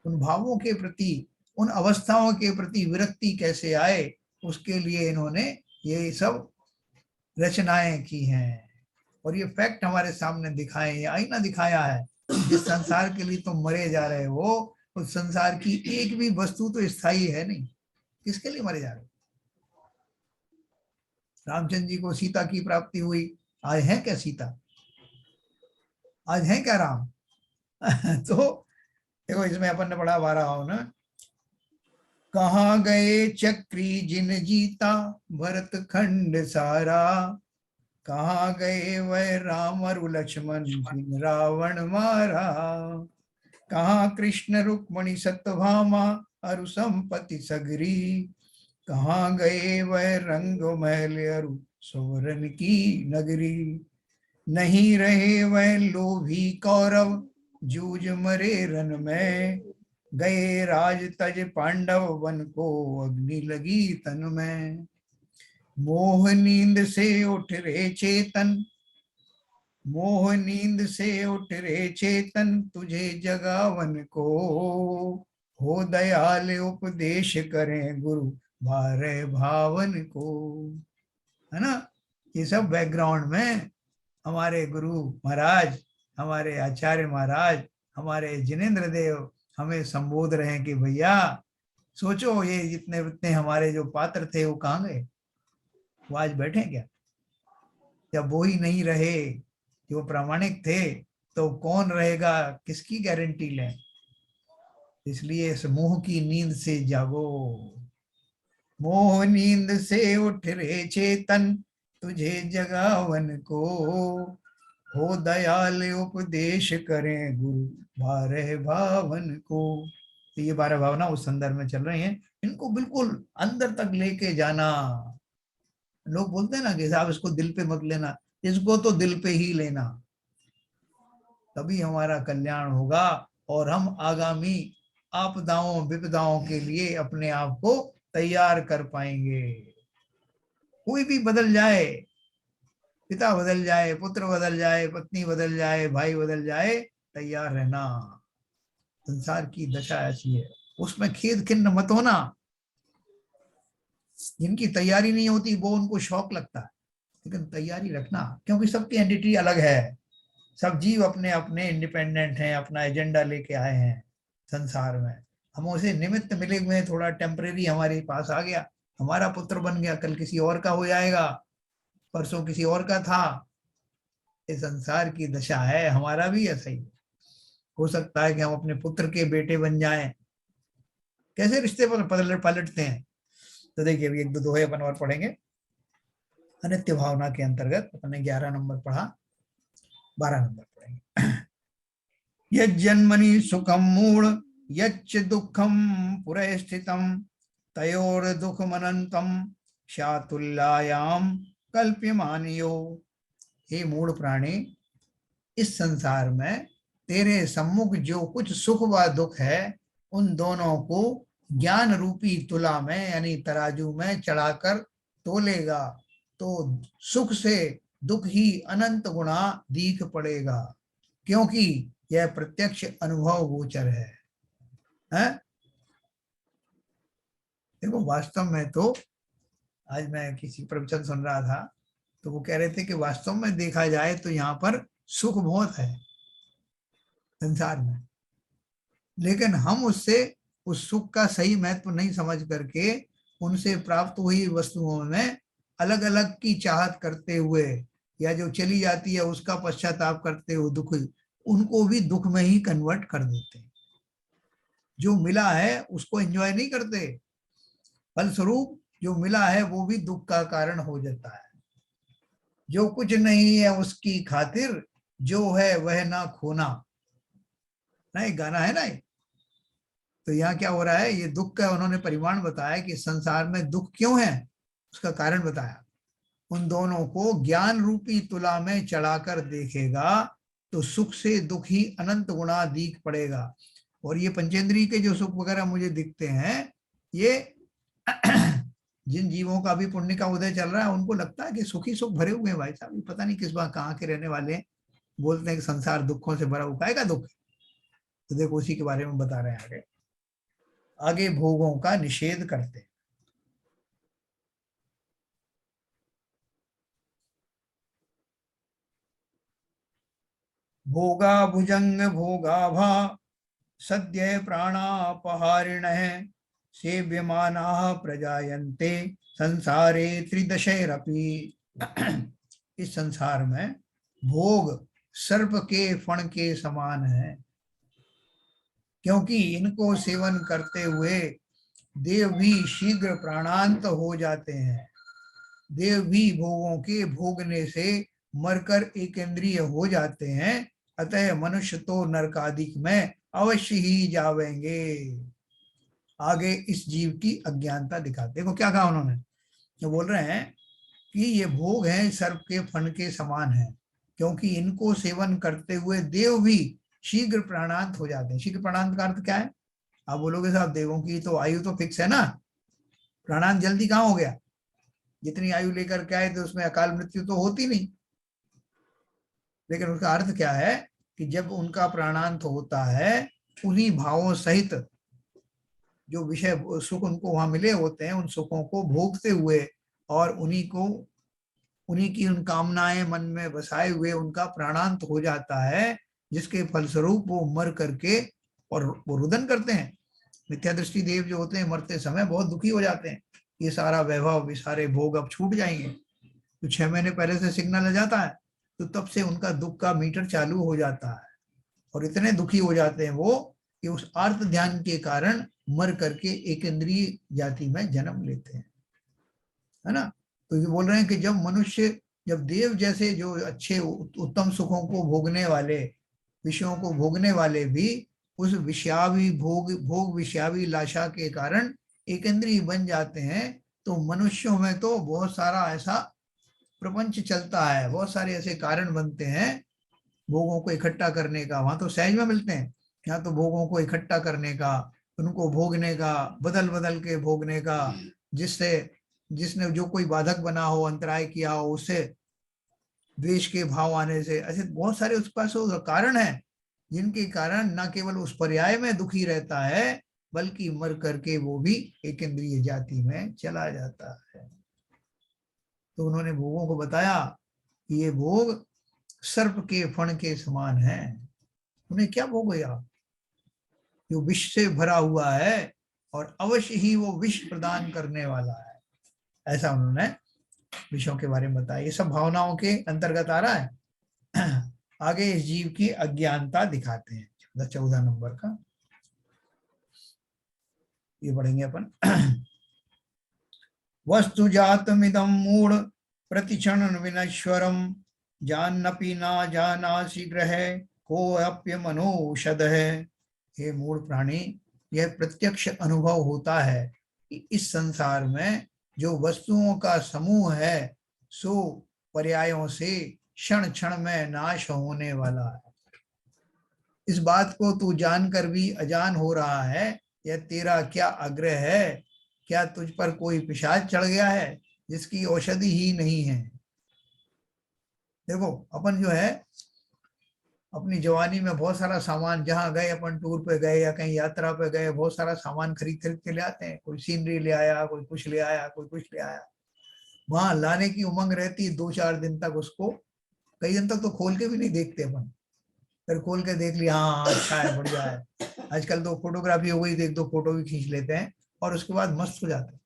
उन भावों के प्रति, उन अवस्थाओं के प्रति विरक्ति कैसे आए, उसके लिए इन्होंने ये सब रचनाएं की हैं। और ये फैक्ट हमारे सामने दिखाए, ये आईना दिखाया है। जिस संसार के लिए तुम मरे जा रहे हो, उस संसार की एक भी वस्तु तो स्थायी है नहीं। किसके लिए मरे जा रहे हो? रामचंद्र जी को सीता की प्राप्ति हुई, आज है क्या सीता? आज है क्या राम? तो देखो इसमें अपन ने पढ़ा 12 हो ना, कहाँ गए चक्री जिन जीता भरत खंड सारा, कहाँ गए वह राम और लक्ष्मण जिन रावण मारा, कहाँ कृष्ण रुक्मणी सत्यभामा अरु संपत्ति सगरी, कहाँ गए वह रंग महल अरु सोरन की नगरी, नहीं रहे वह लोभी कौरव जूझ मरे रन में, गए राज तज पांडव वन को अग्नि लगी तन में, मोह नींद से उठ रे चेतन, मोह नींद से उठ रे चेतन तुझे जगावन को, हो दयाल उपदेश करें गुरु भारे भावन को। है ना? ये सब बैकग्राउंड में हमारे गुरु महाराज, हमारे आचार्य महाराज, हमारे जिनेन्द्र देव हमें संबोध रहे हैं कि भैया सोचो, ये जितने उतने हमारे जो पात्र थे वो कहाँ गए? वो आज बैठे क्या? जब वो ही नहीं रहे जो प्रामाणिक थे तो कौन रहेगा? किसकी गारंटी लें? इसलिए इस मोह की नींद से जागो। मोह नींद से उठ रे चेतन, तुझे जगावन को। हो दयाल उपदेश करें गुरु, 12 भावन को। तो ये 12 भावना उस संदर्भ में चल रही हैं। इनको बिल्कुल अंदर तक लेके जाना। लोग बोलते हैं ना कि साहब इसको दिल पे मत लेना, इसको तो दिल पे ही लेना, तभी हमारा कल्याण होगा और हम आगामी आपदाओं विपदाओं के लिए अपने आप को तैयार कर पाएंगे। कोई भी बदल जाए, पिता बदल जाए, पुत्र बदल जाए, पत्नी बदल जाए, भाई बदल जाए, तैयार रहना। संसार की दशा ऐसी है, उसमें खेद खिन्न मत होना। जिनकी तैयारी नहीं होती वो उनको शौक लगता है, लेकिन तैयारी रखना, क्योंकि सबकी एंटिटी अलग है। सब जीव अपने अपने इंडिपेंडेंट हैं, अपना एजेंडा लेके आए हैं संसार में। हम उसे निमित्त मिले हुए, थोड़ा टेम्परेरी हमारे पास आ गया, हमारा पुत्र बन गया, कल किसी और का हो जाएगा, परसों किसी और का था। ये संसार की दशा है, हमारा भी ऐसा ही हो सकता है कि हम अपने पुत्र के बेटे बन जाएं। कैसे रिश्ते पर पलटते हैं। तो देखिए अभी 1 2 दोहे अपन और पढ़ेंगे। अनित्य भावना के अंतर्गत अपन ने 11 नंबर पढ़ा, 12 नंबर पढ़ेंगे। यज्जन्मनि सुखम मूढ़, यच्च दुःखम पुरः स्थितम, तयोर दुःखमनंतम शातुल्यायाम कल्प्यमानयो। हे मूढ़ प्राणी, इस संसार में तेरे सम्मुख जो कुछ सुख व दुख है, उन दोनों को ज्ञान रूपी तुला में यानी तराजू में चढ़ाकर तोलेगा तो सुख से दुख ही अनंत गुणा दीख पड़ेगा, क्योंकि यह प्रत्यक्ष अनुभव गोचर है। देखो वास्तव में तो आज मैं किसी प्रवचन सुन रहा था, तो वो कह रहे थे कि वास्तव में देखा जाए तो यहाँ पर सुख बहुत है संसार में, लेकिन हम उससे उस सुख का सही महत्व नहीं समझ करके उनसे प्राप्त हुई वस्तुओं में अलग अलग की चाहत करते हुए, या जो चली जाती है उसका पश्चाताप करते हुए दुख, उनको भी दुख में ही कन्वर्ट कर देते हैं। जो मिला है उसको एंजॉय नहीं करते, फलस्वरूप जो मिला है वो भी दुख का कारण हो जाता है। जो कुछ नहीं है उसकी खातिर, जो है वह ना खोना, ना एक गाना है ना ये। तो यहाँ क्या हो रहा है, ये दुख का उन्होंने परिमाण बताया कि संसार में दुख क्यों है, उसका कारण बताया। उन दोनों को ज्ञान रूपी तुला में चढ़ाकर देखेगा तो सुख से दुख ही अनंत गुणा दीख पड़ेगा। और ये पंचेंद्रिय के जो सुख वगैरह मुझे दिखते हैं, ये जिन जीवों का भी पुण्य का उदय चल रहा है उनको लगता है कि सुखी सुख भरे हुए हैं। भाई साहब पता नहीं किस बार कहाँ के रहने वाले हैं, बोलते हैं कि संसार दुखों से भरा हुआ है, दुख। तो देखो उसी के बारे में बता रहे हैं आगे। आगे भोगों का निषेध करते हैं। भोगा भुजंग भोगाभा, सद्य प्राणापहारिणः, सेव्यमानाः प्रजायन्ते संसारे त्रिदशैरपि। इस संसार में भोग सर्प के फण के समान है, क्योंकि इनको सेवन करते हुए देव भी शीघ्र प्राणांत हो जाते हैं। देव भी भोगों के भोगने से मरकर एकेंद्रीय हो जाते हैं, अतः मनुष्य तो नरकादिक में अवश्य ही जावेंगे। आगे इस जीव की अज्ञानता दिखाते। देखो क्या कहा उन्होंने, जो बोल रहे हैं कि ये भोग है सर्प के फण के समान है, क्योंकि इनको सेवन करते हुए देव भी शीघ्र प्राणांत हो जाते हैं। शीघ्र प्राणांत का अर्थ क्या है? आप बोलोगे साहब देवों की तो आयु तो फिक्स है ना, प्राणांत जल्दी कहाँ हो गया? जितनी आयु लेकर के आए थे उसमें अकाल मृत्यु तो होती नहीं। लेकिन उसका अर्थ क्या है कि जब उनका प्राणांत होता है, उन्हीं भावों सहित जो विषय सुख उनको वहां मिले होते हैं, उन सुखों को भोगते हुए और उन्हीं की उन कामनाएं मन में बसाए हुए उनका प्राणांत हो जाता है, जिसके फलस्वरूप वो मर करके और वो रुदन करते हैं। मिथ्या दृष्टि देव जो होते हैं मरते समय बहुत दुखी हो जाते हैं, ये सारा वैभव, ये सारे भोग अब छूट जाएंगे। तो 6 महीने पहले से सिग्नल आ जाता है, तो तब से उनका दुख का मीटर चालू हो जाता है और इतने दुखी हो जाते हैं वो कि उस आर्त ध्यान के कारण मर करके एक इंद्रिय जाति में जन्म लेते हैं, है ना। तो ये बोल रहे हैं कि जब मनुष्य, जब देव जैसे जो अच्छे उत्तम सुखों को भोगने वाले, विषयों को भोगने वाले भी उस विषयावी भोग विषयावी लाशा के कारण एक इंद्रिय बन जाते हैं, तो मनुष्यों में तो बहुत सारा ऐसा प्रपंच चलता है, बहुत सारे ऐसे कारण बनते हैं भोगों को इकट्ठा करने का। वहां तो सहज में मिलते हैं, यहाँ तो भोगों को इकट्ठा करने का, उनको भोगने का, बदल बदल के भोगने का, जिससे जिसने जो कोई बाधक बना हो, अंतराय किया हो, उससे द्वेष के भाव आने से, ऐसे बहुत सारे उसके पास कारण है जिनके कारण न केवल उस पर्याय में दुखी रहता है, बल्कि मर करके वो भी एक इंद्रिय जाति में चला जाता है। तो उन्होंने भोगों को बताया कि ये भोग सर्प के फण के समान है। उन्हें क्या भोग है आप, जो विष से भरा हुआ है और अवश्य ही वो विष प्रदान करने वाला है, ऐसा उन्होंने विषयों के बारे में बताया। ये सब भावनाओं के अंतर्गत आ रहा है। आगे इस जीव की अज्ञानता दिखाते हैं, 14 नंबर का ये पढ़ेंगे अपन। वस्तु जातमिदं मूढ़ प्रतिक्षण विनश्वरम जानपि ना जानासि ग्रहे को अप्य मनोषद है। हे मूढ़ प्राणी, यह प्रत्यक्ष अनुभव होता है कि इस संसार में जो वस्तुओं का समूह है सो पर्यायों से क्षण क्षण में नाश होने वाला है। इस बात को तू जानकर भी अजान हो रहा है, यह तेरा क्या आग्रह है? क्या तुझ पर कोई पिशाच चढ़ गया है जिसकी औषधि ही नहीं है? देखो, अपन जो है अपनी जवानी में बहुत सारा सामान, जहां गए अपन टूर पे गए या कहीं यात्रा पे गए, बहुत सारा सामान खरीद खरीद के ले आते हैं। कोई सीनरी ले आया, कोई कुछ ले आया, कोई कुछ ले आया। वहां लाने की उमंग रहती है 2-4 दिन तक, उसको कई दिन तक तो खोल के भी नहीं देखते अपन, फिर खोल के देख लिया, हाँ अच्छा है, बढ़िया है। आजकल तो फोटोग्राफी हो गई, 1-2 फोटो भी खींच लेते हैं और उसके बाद मस्त हो जाते हैं।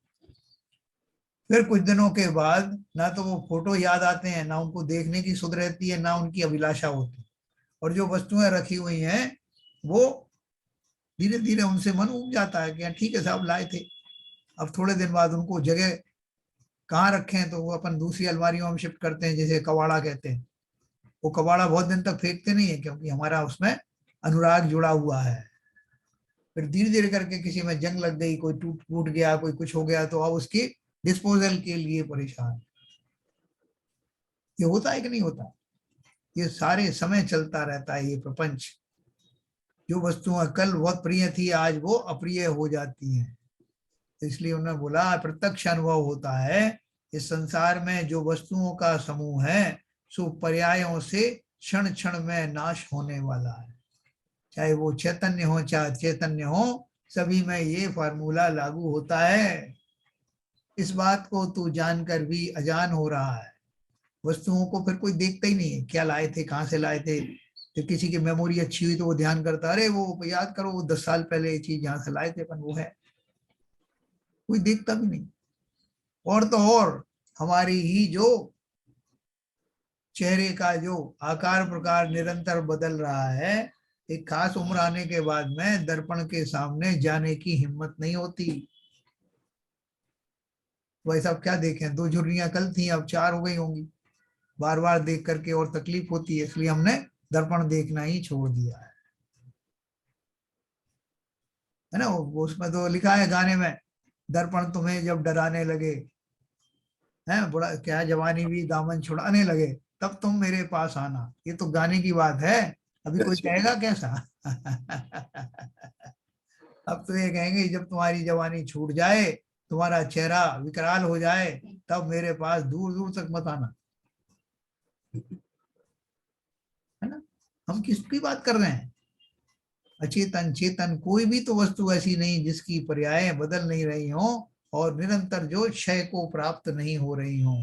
फिर कुछ दिनों के बाद ना तो वो फोटो याद आते हैं, ना उनको देखने की सुध रहती है, ना उनकी अभिलाषा होती है। और जो वस्तुएं रखी हुई हैं वो धीरे धीरे उनसे मन उब जाता है कि ठीक है साहब लाए थे। अब थोड़े दिन बाद उनको जगह कहाँ रखें, तो वो अपन दूसरी अलमारियों में शिफ्ट करते हैं, जैसे कबाड़ा कहते हैं। वो कबाड़ा बहुत दिन तक फेंकते नहीं है, क्योंकि हमारा उसमें अनुराग जुड़ा हुआ है। फिर धीरे धीरे करके किसी में जंग लग गई, कोई टूट गया, कोई कुछ हो गया, तो अब उसकी डिस्पोजल के लिए परेशान। ये होता है कि नहीं होता? ये सारे समय चलता रहता है ये प्रपंच। जो वस्तुएं कल बहुत प्रिय थी, आज वो अप्रिय हो जाती हैं। इसलिए उन्होंने बोला प्रत्यक्ष अनुभव होता है इस संसार में जो वस्तुओं का समूह है सो पर्यायों से क्षण क्षण में नाश होने वाला है। चाहे वो चैतन्य हो चाहे चैतन्य हो, सभी में ये फार्मूला लागू होता है। इस बात को तू जानकर भी अजान हो रहा है। वस्तुओं को फिर कोई देखता ही नहीं है, क्या लाए थे, कहाँ से लाए थे। तो किसी की मेमोरी अच्छी हुई तो वो ध्यान करता, अरे वो याद करो वो 10 साल पहले ये चीज यहाँ से लाए थे अपन, वो है। कोई देखता भी नहीं। और तो और हमारी ही जो चेहरे का जो आकार प्रकार निरंतर बदल रहा है, एक खास उम्र आने के बाद में दर्पण के सामने जाने की हिम्मत नहीं होती। भाई साहब क्या देखें, 2 झुर्रियां कल थी, अब 4 हो गई होंगी। बार बार देख करके और तकलीफ होती है, इसलिए हमने दर्पण देखना ही छोड़ दिया है ना। उसमें तो लिखा है गाने में, दर्पण तुम्हें जब डराने लगे, है बुढ़ा क्या जवानी भी दामन छुड़ाने लगे, तब तुम मेरे पास आना। ये तो गाने की बात है, अभी कोई कहेगा कैसा? अब तो ये कहेंगे जब तुम्हारी जवानी छूट जाए, तुम्हारा चेहरा विकराल हो जाए, तब मेरे पास दूर दूर तक मत आना, है ना। हम किसकी बात कर रहे हैं? अचेतन चेतन कोई भी तो वस्तु ऐसी नहीं जिसकी पर्याय बदल नहीं रही हो और निरंतर जो क्षय को प्राप्त नहीं हो रही हो।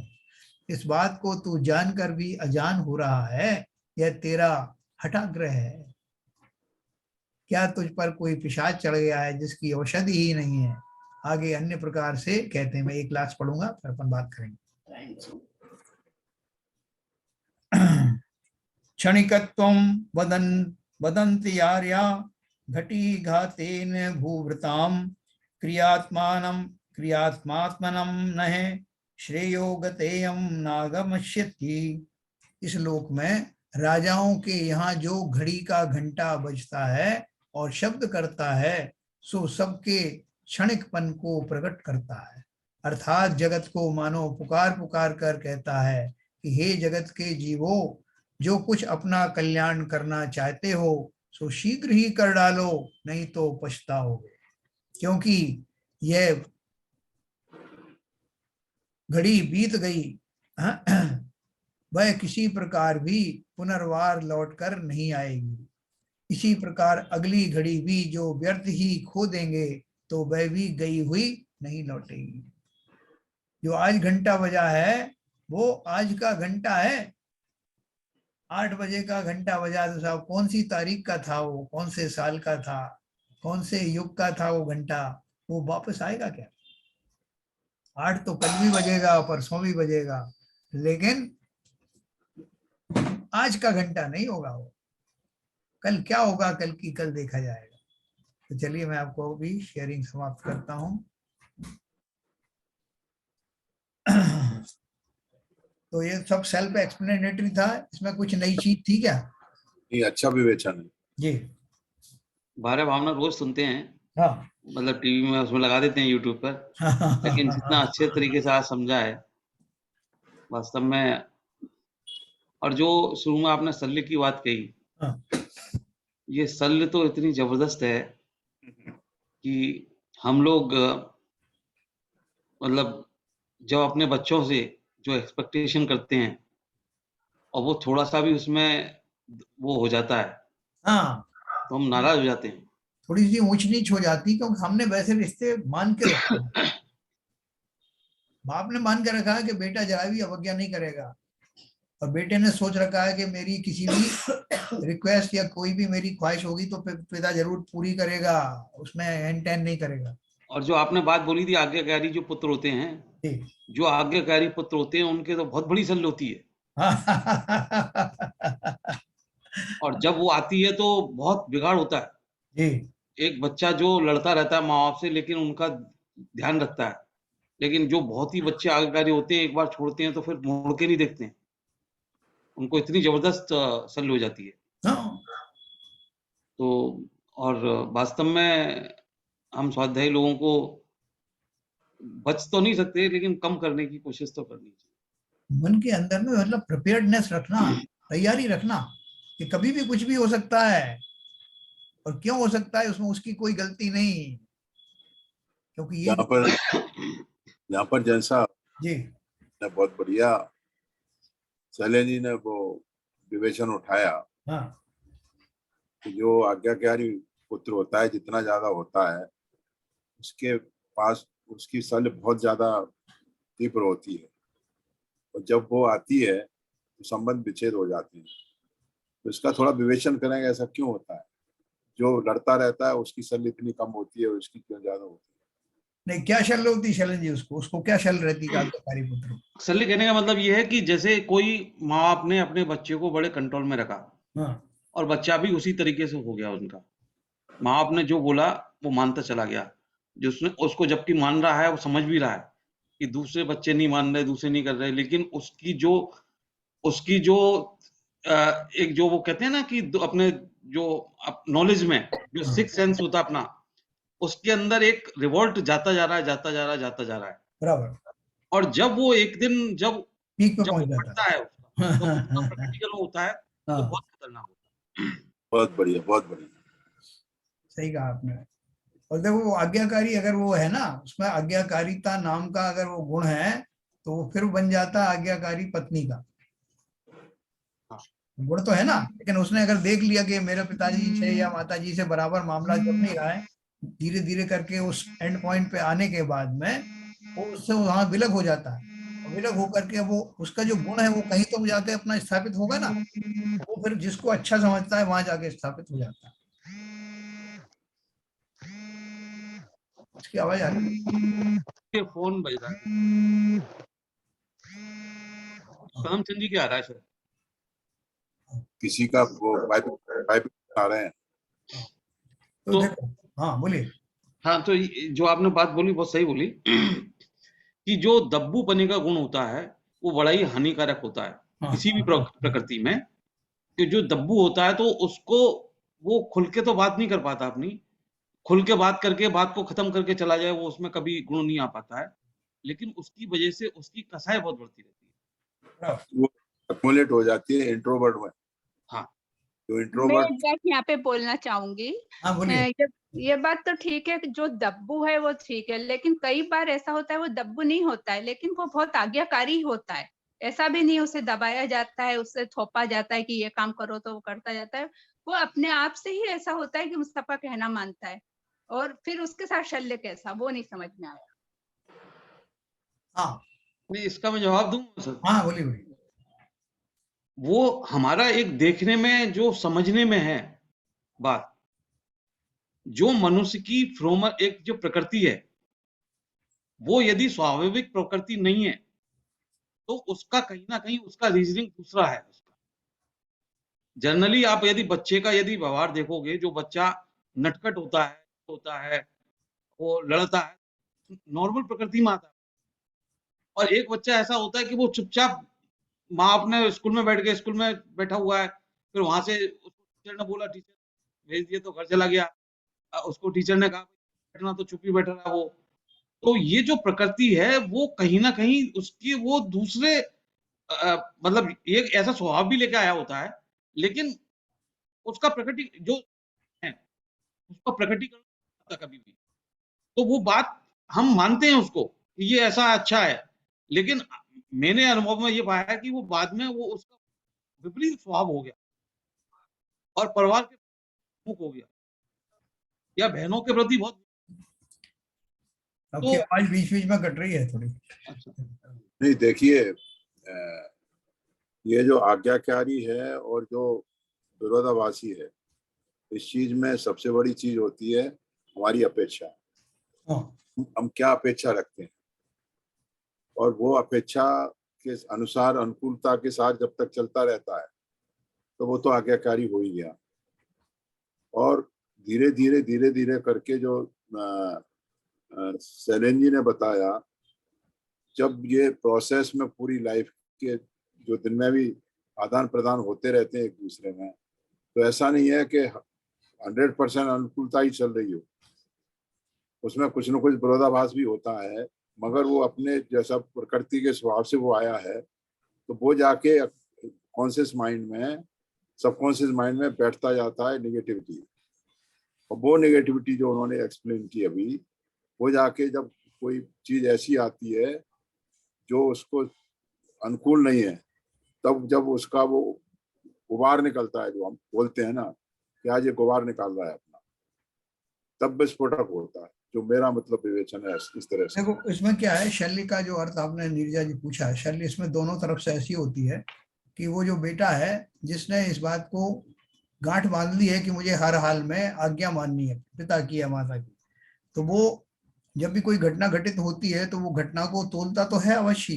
इस बात को तू जानकर भी अजान हो रहा है, यह तेरा हठाग्रह है। क्या तुझ पर कोई पिशाच चढ़ गया है जिसकी औषधि ही नहीं है? आगे अन्य प्रकार से कहते हैं, मैं एक क्लास पढ़ूंगा फिर अपन बात करेंगे। क्षणिकत्वं वदन्ति आर्या घटी घातेन भूभृताम क्रियात्मानं क्रियात्मात्मनं नहे श्रेयो गतेयम नागमश्यति। इस लोक में राजाओं के यहाँ जो घड़ी का घंटा बजता है और शब्द करता है सो सबके क्षणिकपन को प्रकट करता है। अर्थात जगत को मानो पुकार पुकार कर कहता है कि हे जगत के जीवो, जो कुछ अपना कल्याण करना चाहते हो सो शीघ्र ही कर डालो, नहीं तो पछताओगे। क्योंकि यह घड़ी बीत गई, वह किसी प्रकार भी पुनर्वार लौटकर नहीं आएगी। इसी प्रकार अगली घड़ी भी जो व्यर्थ ही खो देंगे तो वह भी गई हुई नहीं लौटेगी। जो आज घंटा बजा है वो आज का घंटा है। 8 बजे का घंटा बजा तो साहब कौन सी तारीख का था वो, कौन से साल का था, कौन से युग का था वो घंटा, वो वापस आएगा क्या? 8 तो कल भी बजेगा, परसों भी बजेगा, लेकिन आज का घंटा नहीं होगा वो। कल क्या होगा, कल की कल देखा जाएगा। तो चलिए मैं आपको भी शेयरिंग समाप्त करता हूं। तो ये सब सेल्फ एक्सप्लेनेटरी था, इसमें कुछ नई चीज थी क्या? ये अच्छा विवेचन है जी। बारह भावना रोज सुनते हैं, हाँ मतलब टीवी में उसमें लगा देते हैं यूट्यूब पर, लेकिन जितना अच्छे तरीके से आज समझा है वास्तव में। और जो शुरू में आपने शल्य की बात कही, हाँ। ये शल्य तो इतनी जबरदस्त है कि हम लोग मतलब जब अपने बच्चों से जो एक्सपेक्टेशन करते हैं और वो थोड़ा सा भी उसमें वो हो जाता है हाँ, तो हम नाराज हो जाते हैं। थोड़ी सी ऊंच नीच हो जाती, क्योंकि हमने वैसे रिश्ते मान के रखे हैं। बाप ने मान के रखा है कि बेटा जरा भी अवज्ञा नहीं करेगा, और बेटे ने सोच रखा है कि मेरी किसी भी रिक्वेस्ट या कोई भी मेरी ख्वाहिश होगी तो पिता जरूर पूरी करेगा, उसमें एन टेन नहीं करेगा। और जो आपने बात बोली थी आज्ञाकारी जो पुत्र होते हैं, जो आज्ञाकारी पुत्र होते हैं उनके तो बहुत बड़ी शल्य होती है। और जब वो आती है तो बहुत बिगाड़ होता है। जी। एक बच्चा जो लड़ता रहता है माँ बाप से लेकिन उनका ध्यान रखता है, लेकिन जो बहुत ही बच्चे आज्ञाकारी होते हैं एक बार छोड़ते हैं तो फिर मुड़ के नहीं देखते हैं, उनको इतनी जबरदस्त शल्य हो जाती है। तो और वास्तव में हम स्वाध्यायी लोगों को बच तो नहीं सकते लेकिन कम करने की कोशिश तो करनी चाहिए। मन के अंदर में मतलब प्रिपेयर्डनेस रखना, तैयारी रखना कि कभी भी कुछ भी हो सकता है, और क्यों हो सकता है उसमें उसकी कोई गलती नहीं, क्योंकि ये यहाँ पर जैसा जी ने बहुत बढ़िया शैलेंद्र जी ने वो विवेचन उठाया। हाँ। कि जो आज्ञाकारी पुत्र होता है जितना ज्यादा होता है उसके पास उसकी शल्य बहुत ज्यादा तीव्र होती है, और जब वो आती है तो संबंध विच्छेद हो जाते हैं। तो इसका थोड़ा विवेचन करेंगे ऐसा क्यों होता है, जो लड़ता रहता है उसकी शल्य इतनी कम होती है, उसकी क्यों ज्यादा होती है? नहीं, क्या शल्य होती शैलन जी? उसको क्या शल्य रहती है आज्ञाकारी पुत्र? शल्य कहने का मतलब ये है कि जैसे कोई माँ बाप ने अपने बच्चे को बड़े कंट्रोल में रखा और बच्चा भी उसी तरीके से हो गया उनका, माँ बाप ने जो बोला वो मानता चला गया, जिसने उसको जबकि मान रहा है वो समझ भी रहा है कि दूसरे बच्चे नहीं मान रहे, दूसरे नहीं कर रहे, लेकिन उसकी जो एक जो वो कहते हैं ना कि अपने जो नॉलेज में जो सिक्स सेंस होता अपना, उसके अंदर एक रिवोल्ट जाता जा रहा है बराबर। और जब वो एक दिन जब पीक पे पहुंच फटता है तो उसका प्रैक्टिकल होता है तो बहुत खतरनाक होता है। बहुत बढ़िया, बहुत बढ़िया, सही कहा आपने। और देखो वो आज्ञाकारी अगर वो है ना, उसमें आज्ञाकारिता नाम का अगर वो गुण है तो वो फिर बन जाता है आज्ञाकारी पत्नी का गुण तो है ना। लेकिन उसने अगर देख लिया कि मेरे पिताजी से या माताजी से बराबर मामला चल नहीं रहा है, धीरे धीरे करके उस एंड पॉइंट पे आने के बाद में वो उससे वहां विलग हो जाता है, विलग होकर के वो उसका जो गुण है वो कहीं तो जाके अपना स्थापित होगा ना, वो फिर जिसको अच्छा समझता है वहां जाके स्थापित हो जाता है। उसकी आवाज आ रही है? फोन बज रहा है, करमचंद जी क्या आ रहा है सर? किसी का वो पाइप आ रहे हैं। तो देखो, हाँ बोलिए। हाँ, तो जो आपने बात बोली बहुत सही बोली कि जो दब्बूपने का गुण होता है वो बड़ा ही हानिकारक होता है किसी भी प्रकृति में। कि जो दब्बू होता है तो उसको वो खुल के तो बात नहीं कर पाता अपनी, खुल के बात करके बात को खत्म करके चला जाए, वो उसमें कभी गुण नहीं आ पाता है, लेकिन उसकी वजह से उसकी कसाई बहुत बढ़ती रहती है। वो एक्युमुलेट हो जाती है इंट्रोवर्ट में। हाँ, जो मैं इंट्रोवर्ट, एक बात यहाँ पे बोलना चाहूंगी। हाँ बोलिए। ये बात तो ठीक है कि जो दब्बू है वो ठीक है, लेकिन कई बार ऐसा होता है वो दब्बू नहीं होता है, लेकिन वो बहुत आज्ञाकारी होता है। ऐसा भी नहीं उसे दबाया जाता है, उससे थोपा जाता है कि ये काम करो तो वो करता जाता है। वो अपने आप से ही ऐसा होता है कि मुस्तफा कहना मानता है। और फिर उसके साथ शल्य कैसा, वो नहीं समझ में आया। हाँ नहीं, इसका मैं जवाब दूंगा सर। हाँ बोलिए बोलिए। वो हमारा एक देखने में जो समझने में है बात, जो मनुष्य की फ्रोमर एक जो प्रकृति है वो यदि स्वाभाविक प्रकृति नहीं है तो उसका कहीं ना कहीं उसका रीजनिंग दूसरा है। उसका जनरली आप यदि बच्चे का यदि व्यवहार देखोगे, जो बच्चा नटखट होता है, वो लड़ता है, नॉर्मल प्रकृति में आता है। और एक बच्चा ऐसा होता है कि वो चुपचाप, माँ अपने स्कूल में बैठ गए, स्कूल में बैठा हुआ है, फिर वहां से उसको टीचर ने बोला, टीचर भेज दिए तो घर चला गया। उसको टीचर ने कहा बैठना, तो चुप ही बैठा रहा वो। तो ये जो प्रकृति है वो कहीं ना कहीं उसकी वो दूसरे मतलब एक ऐसा स्वभाव भी लेके आया होता है, लेकिन उसका प्रकृति जो है उसका प्रकटीकरण नहीं होता कभी भी। तो वो बात हम मानते हैं उसको कि ये ऐसा अच्छा है, लेकिन मैंने अनुभव में ये पाया है कि वो बाद में वो उसका विपरीत स्वभाव हो गया और परिवार के मुख हो गया या बहनों के प्रति बहुत। आपकी आवाज बीच बीच में कट रही है थोड़ी। अच्छा, नहीं देखिए, ये जो आज्ञाकारी है और जो विरोधाभासी है, इस चीज में सबसे बड़ी चीज होती है हमारी अपेक्षा। हम क्या अपेक्षा रखते हैं, और वो अपेक्षा के अनुसार अनुकूलता के साथ जब तक चलता रहता है तो वो तो आज्ञाकारी हो ही गया। और धीरे धीरे करके जो शैलेन जी ने बताया, जब ये प्रोसेस में पूरी लाइफ के जो दिन में भी आदान प्रदान होते रहते हैं एक दूसरे में, तो ऐसा नहीं है कि 100% अनुकूलता ही चल रही हो, उसमें कुछ न कुछ विरोधाभास भी होता है। मगर वो अपने जैसा प्रकृति के स्वभाव से वो आया है, तो वो जाके कॉन्शियस माइंड में, सबकॉन्शियस माइंड में बैठता जाता है निगेटिविटी। और वो निगेटिविटी जो उन्होंने एक्सप्लेन की अभी, वो जाके जब कोई चीज ऐसी आती है जो उसको अनुकूल नहीं है, तब जब उसका वो गुबार निकलता है, जो हम बोलते हैं ना कि आज ये गुबार निकाल रहा है अपना, तब विस्फोटक होता है। जो मेरा मतलब विवेचन है इस तरह से। देखो इसमें क्या है, शल्य का जो अर्थ आपने नीरजा जी पूछा है, शल्य इसमें दोनों तरफ से ऐसी होती है कि वो जो बेटा है जिसने इस बात को गांठ बांध ली है कि मुझे हर हाल में आज्ञा माननी है पिता की या माता की, तो वो जब भी कोई घटना घटित होती है तो वो घटना को तोलता तो है अवश्य,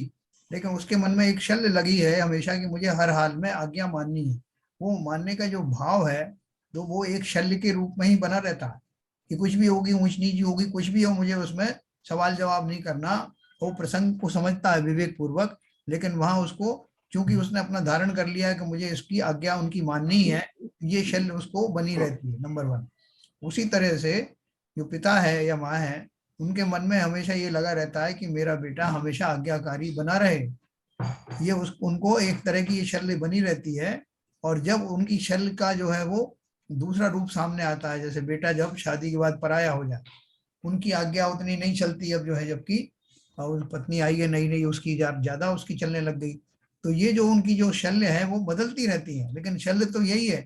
लेकिन उसके मन में एक शल्य लगी है हमेशा कि मुझे हर हाल में आज्ञा माननी है। वो मानने का जो भाव है तो वो एक शल्य के रूप में ही बना रहता है कि कुछ भी होगी, ऊंच नीच होगी, कुछ भी हो, मुझे उसमें सवाल जवाब नहीं करना। वो प्रसंग को समझता है विवेक पूर्वक, लेकिन वहां उसको चूंकि उसने अपना धारण कर लिया है कि मुझे इसकी आज्ञा उनकी माननी है, ये शल्य उसको बनी रहती है, नंबर 1। उसी तरह से जो पिता है या माँ है, उनके मन में हमेशा ये लगा रहता है कि मेरा बेटा हमेशा आज्ञाकारी बना रहे, ये उनको एक तरह की ये शल्य बनी रहती है। और जब उनकी शल्य का जो है वो दूसरा रूप सामने आता है, जैसे बेटा जब शादी के बाद पराया हो जाए, उनकी आज्ञा उतनी नहीं चलती अब जो है, जबकि और पत्नी आई है नई नई, उसकी ज्यादा उसकी चलने लग गई। तो ये जो उनकी जो शल्य है वो बदलती रहती है, लेकिन शल्य तो यही है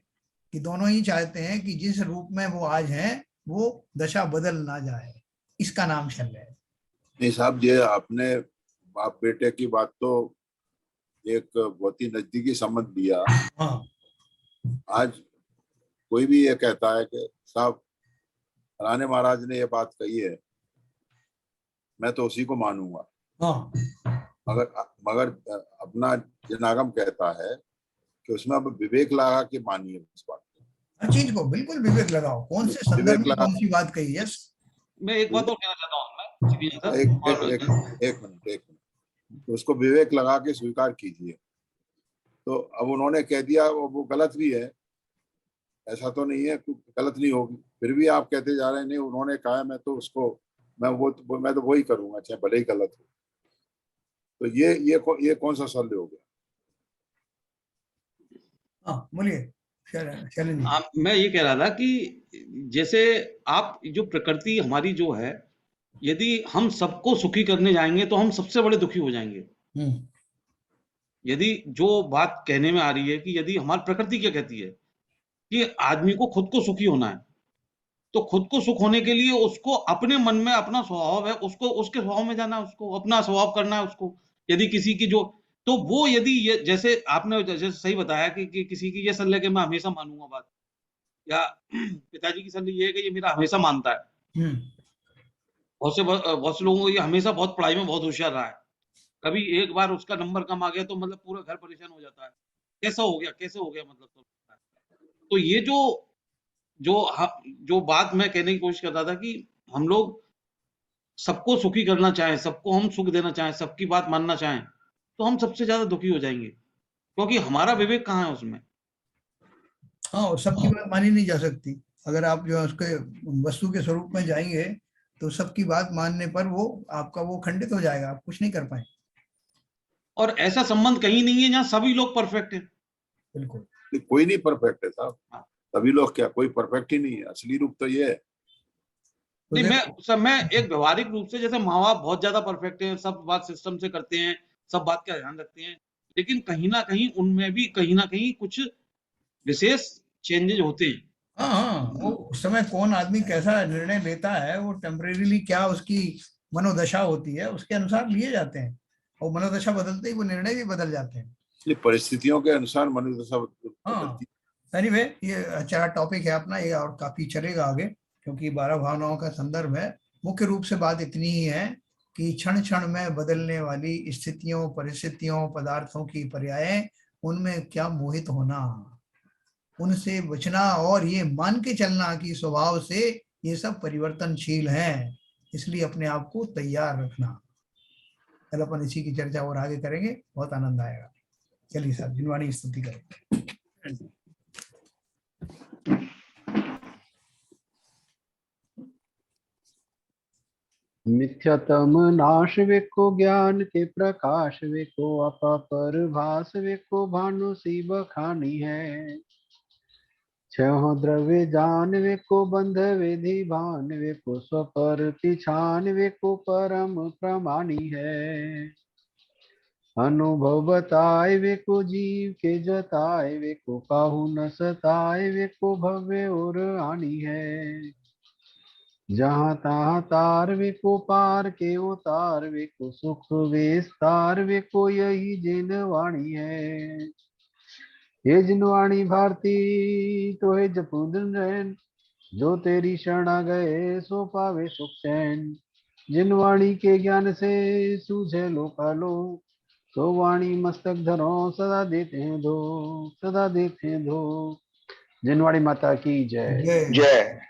कि दोनों ही चाहते हैं कि जिस रूप में वो आज हैं वो दशा बदल ना जाए, इसका नाम शल्य है। नहीं साहब, ये आपने बाप बेटे की बात तो एक बहुत ही नजदीकी समझ लिया। हाँ आज कोई भी ये कहता है कि साहब फलाने महाराज ने ये बात कही है, मैं तो उसी को मानूंगा। हाँ मगर मगर अपना जनागम कहता है कि उसमें अब विवेक लगा के मानिए इस बात को। हर चीज को बिल्कुल विवेक लगाओ, कौन से संदर्भ में कौन सी बात कही। यस, मैं एक बात और कहना चाहता हूँ मैं सीधी आंसर एक मिनट तो उसको विवेक लगा के स्वीकार कीजिए। तो अब उन्होंने कह दिया, वो गलत भी है, ऐसा तो नहीं है गलत नहीं होगी, फिर भी आप कहते जा रहे हैं नहीं उन्होंने कहा मैं तो उसको मैं तो वही करूंगा चाहे भले ही गलत हो। तो ये कौन सा शल्य हो गया? हाँ बोलिए। मैं ये कह रहा था कि जैसे आप जो प्रकृति हमारी जो है, यदि हम सबको सुखी करने जाएंगे तो हम सबसे बड़े दुखी हो जाएंगे। यदि जो बात कहने में आ रही है कि यदि हमारी प्रकृति क्या कहती है कि आदमी को खुद को सुखी होना है, तो खुद को सुख होने के लिए उसको अपने मन में अपना स्वभाव है, उसको उसके स्वभाव में जाना है, उसको अपना स्वभाव करना है उसको। यदि किसी की जो, तो वो यदि ये जैसे आपने जैसे सही बताया कि किसी की ये सलाह कि मैं हमेशा मानूंगा बात, या पिताजी की सलाह ये है कि ये मेरा हमेशा मानता है। बहुत से लोगों को ये हमेशा बहुत पढ़ाई में बहुत होशियार रहा है, कभी एक बार उसका नंबर कम आ गया तो मतलब पूरा घर परेशान हो जाता है, कैसे हो गया मतलब। तो ये जो बात मैं कहने की कोशिश कर रहा था कि हम लोग सबको सुखी करना चाहें, सबको हम सुख देना चाहें, सबकी बात मानना चाहें, तो हम सबसे ज्यादा दुखी हो जाएंगे, क्योंकि हमारा विवेक कहाँ है उसमें। हाँ, सबकी बात मानी नहीं जा सकती। अगर आप जो उसके वस्तु के स्वरूप में जाएंगे तो सबकी बात मानने पर वो आपका वो खंडित हो जाएगा, आप कुछ नहीं कर पाए। और ऐसा संबंध कहीं नहीं है जहाँ सभी लोग परफेक्ट हैं। बिल्कुल कोई नहीं परफेक्ट है साहब, सभी लोग क्या, कोई परफेक्ट ही नहीं है, असली रूप तो ये है। नहीं, मैं एक व्यवहारिक रूप से, जैसे माँ बाप बहुत ज्यादा परफेक्ट हैं, सब बात सिस्टम से करते हैं, सब बात का ध्यान रखते हैं, लेकिन कहीं ना कहीं उनमें भी कहीं ना कहीं कुछ विशेष चेंजेस होते हैं। हाँ, वो उस समय कौन आदमी कैसा निर्णय लेता है, वो टेम्परेरीली क्या उसकी मनोदशा होती है उसके अनुसार लिए जाते हैं, और मनोदशा बदलते ही वो निर्णय भी बदल जाते हैं। ये परिस्थितियों के अनुसार मनोदशा बदलती है। एनीवे, ये अच्छा टॉपिक है अपना, ये और काफी चलेगा आगे, क्योंकि 12 भावनाओं का संदर्भ है। मुख्य रूप से बात इतनी ही है कि क्षण क्षण में बदलने वाली स्थितियों, परिस्थितियों, पदार्थों की पर्याय, उनमें क्या मोहित होना, उनसे बचना, और ये मान के चलना कि स्वभाव से ये सब परिवर्तनशील हैं, इसलिए अपने आप को तैयार रखना। कल अपन इसी की चर्चा और आगे करेंगे, बहुत आनंद आएगा। चलिए साहब, जिनवाणी स्तुति करें। मिथ्यातम नाश वेको ज्ञान के प्रकाश वेको अपापर भास वेको भानु सी बखानी है। छह द्रव्य जान वेको बंध विधि भान वेको स्वपर पिछान वेको परम प्रमाणी है। अनुभव बताए वेको जीव के जताए वेको काहू न सताए वेको भव्य और आनी है। जहाँ तहाँ तार वेको पार के उतार वेको सुख विस्तार वेको यही जिन वाणी है। ये जिन वाणी भारती तो है जपुदन रैन, जो तेरी शरणा गए सो पावे सुख चैन। जिन वाणी के ज्ञान से सूझे लोकालो, तो वाणी मस्तक धरो सदा देते हैं दो, सदा देते हैं दो। जिनवाणी माता की जय। जय।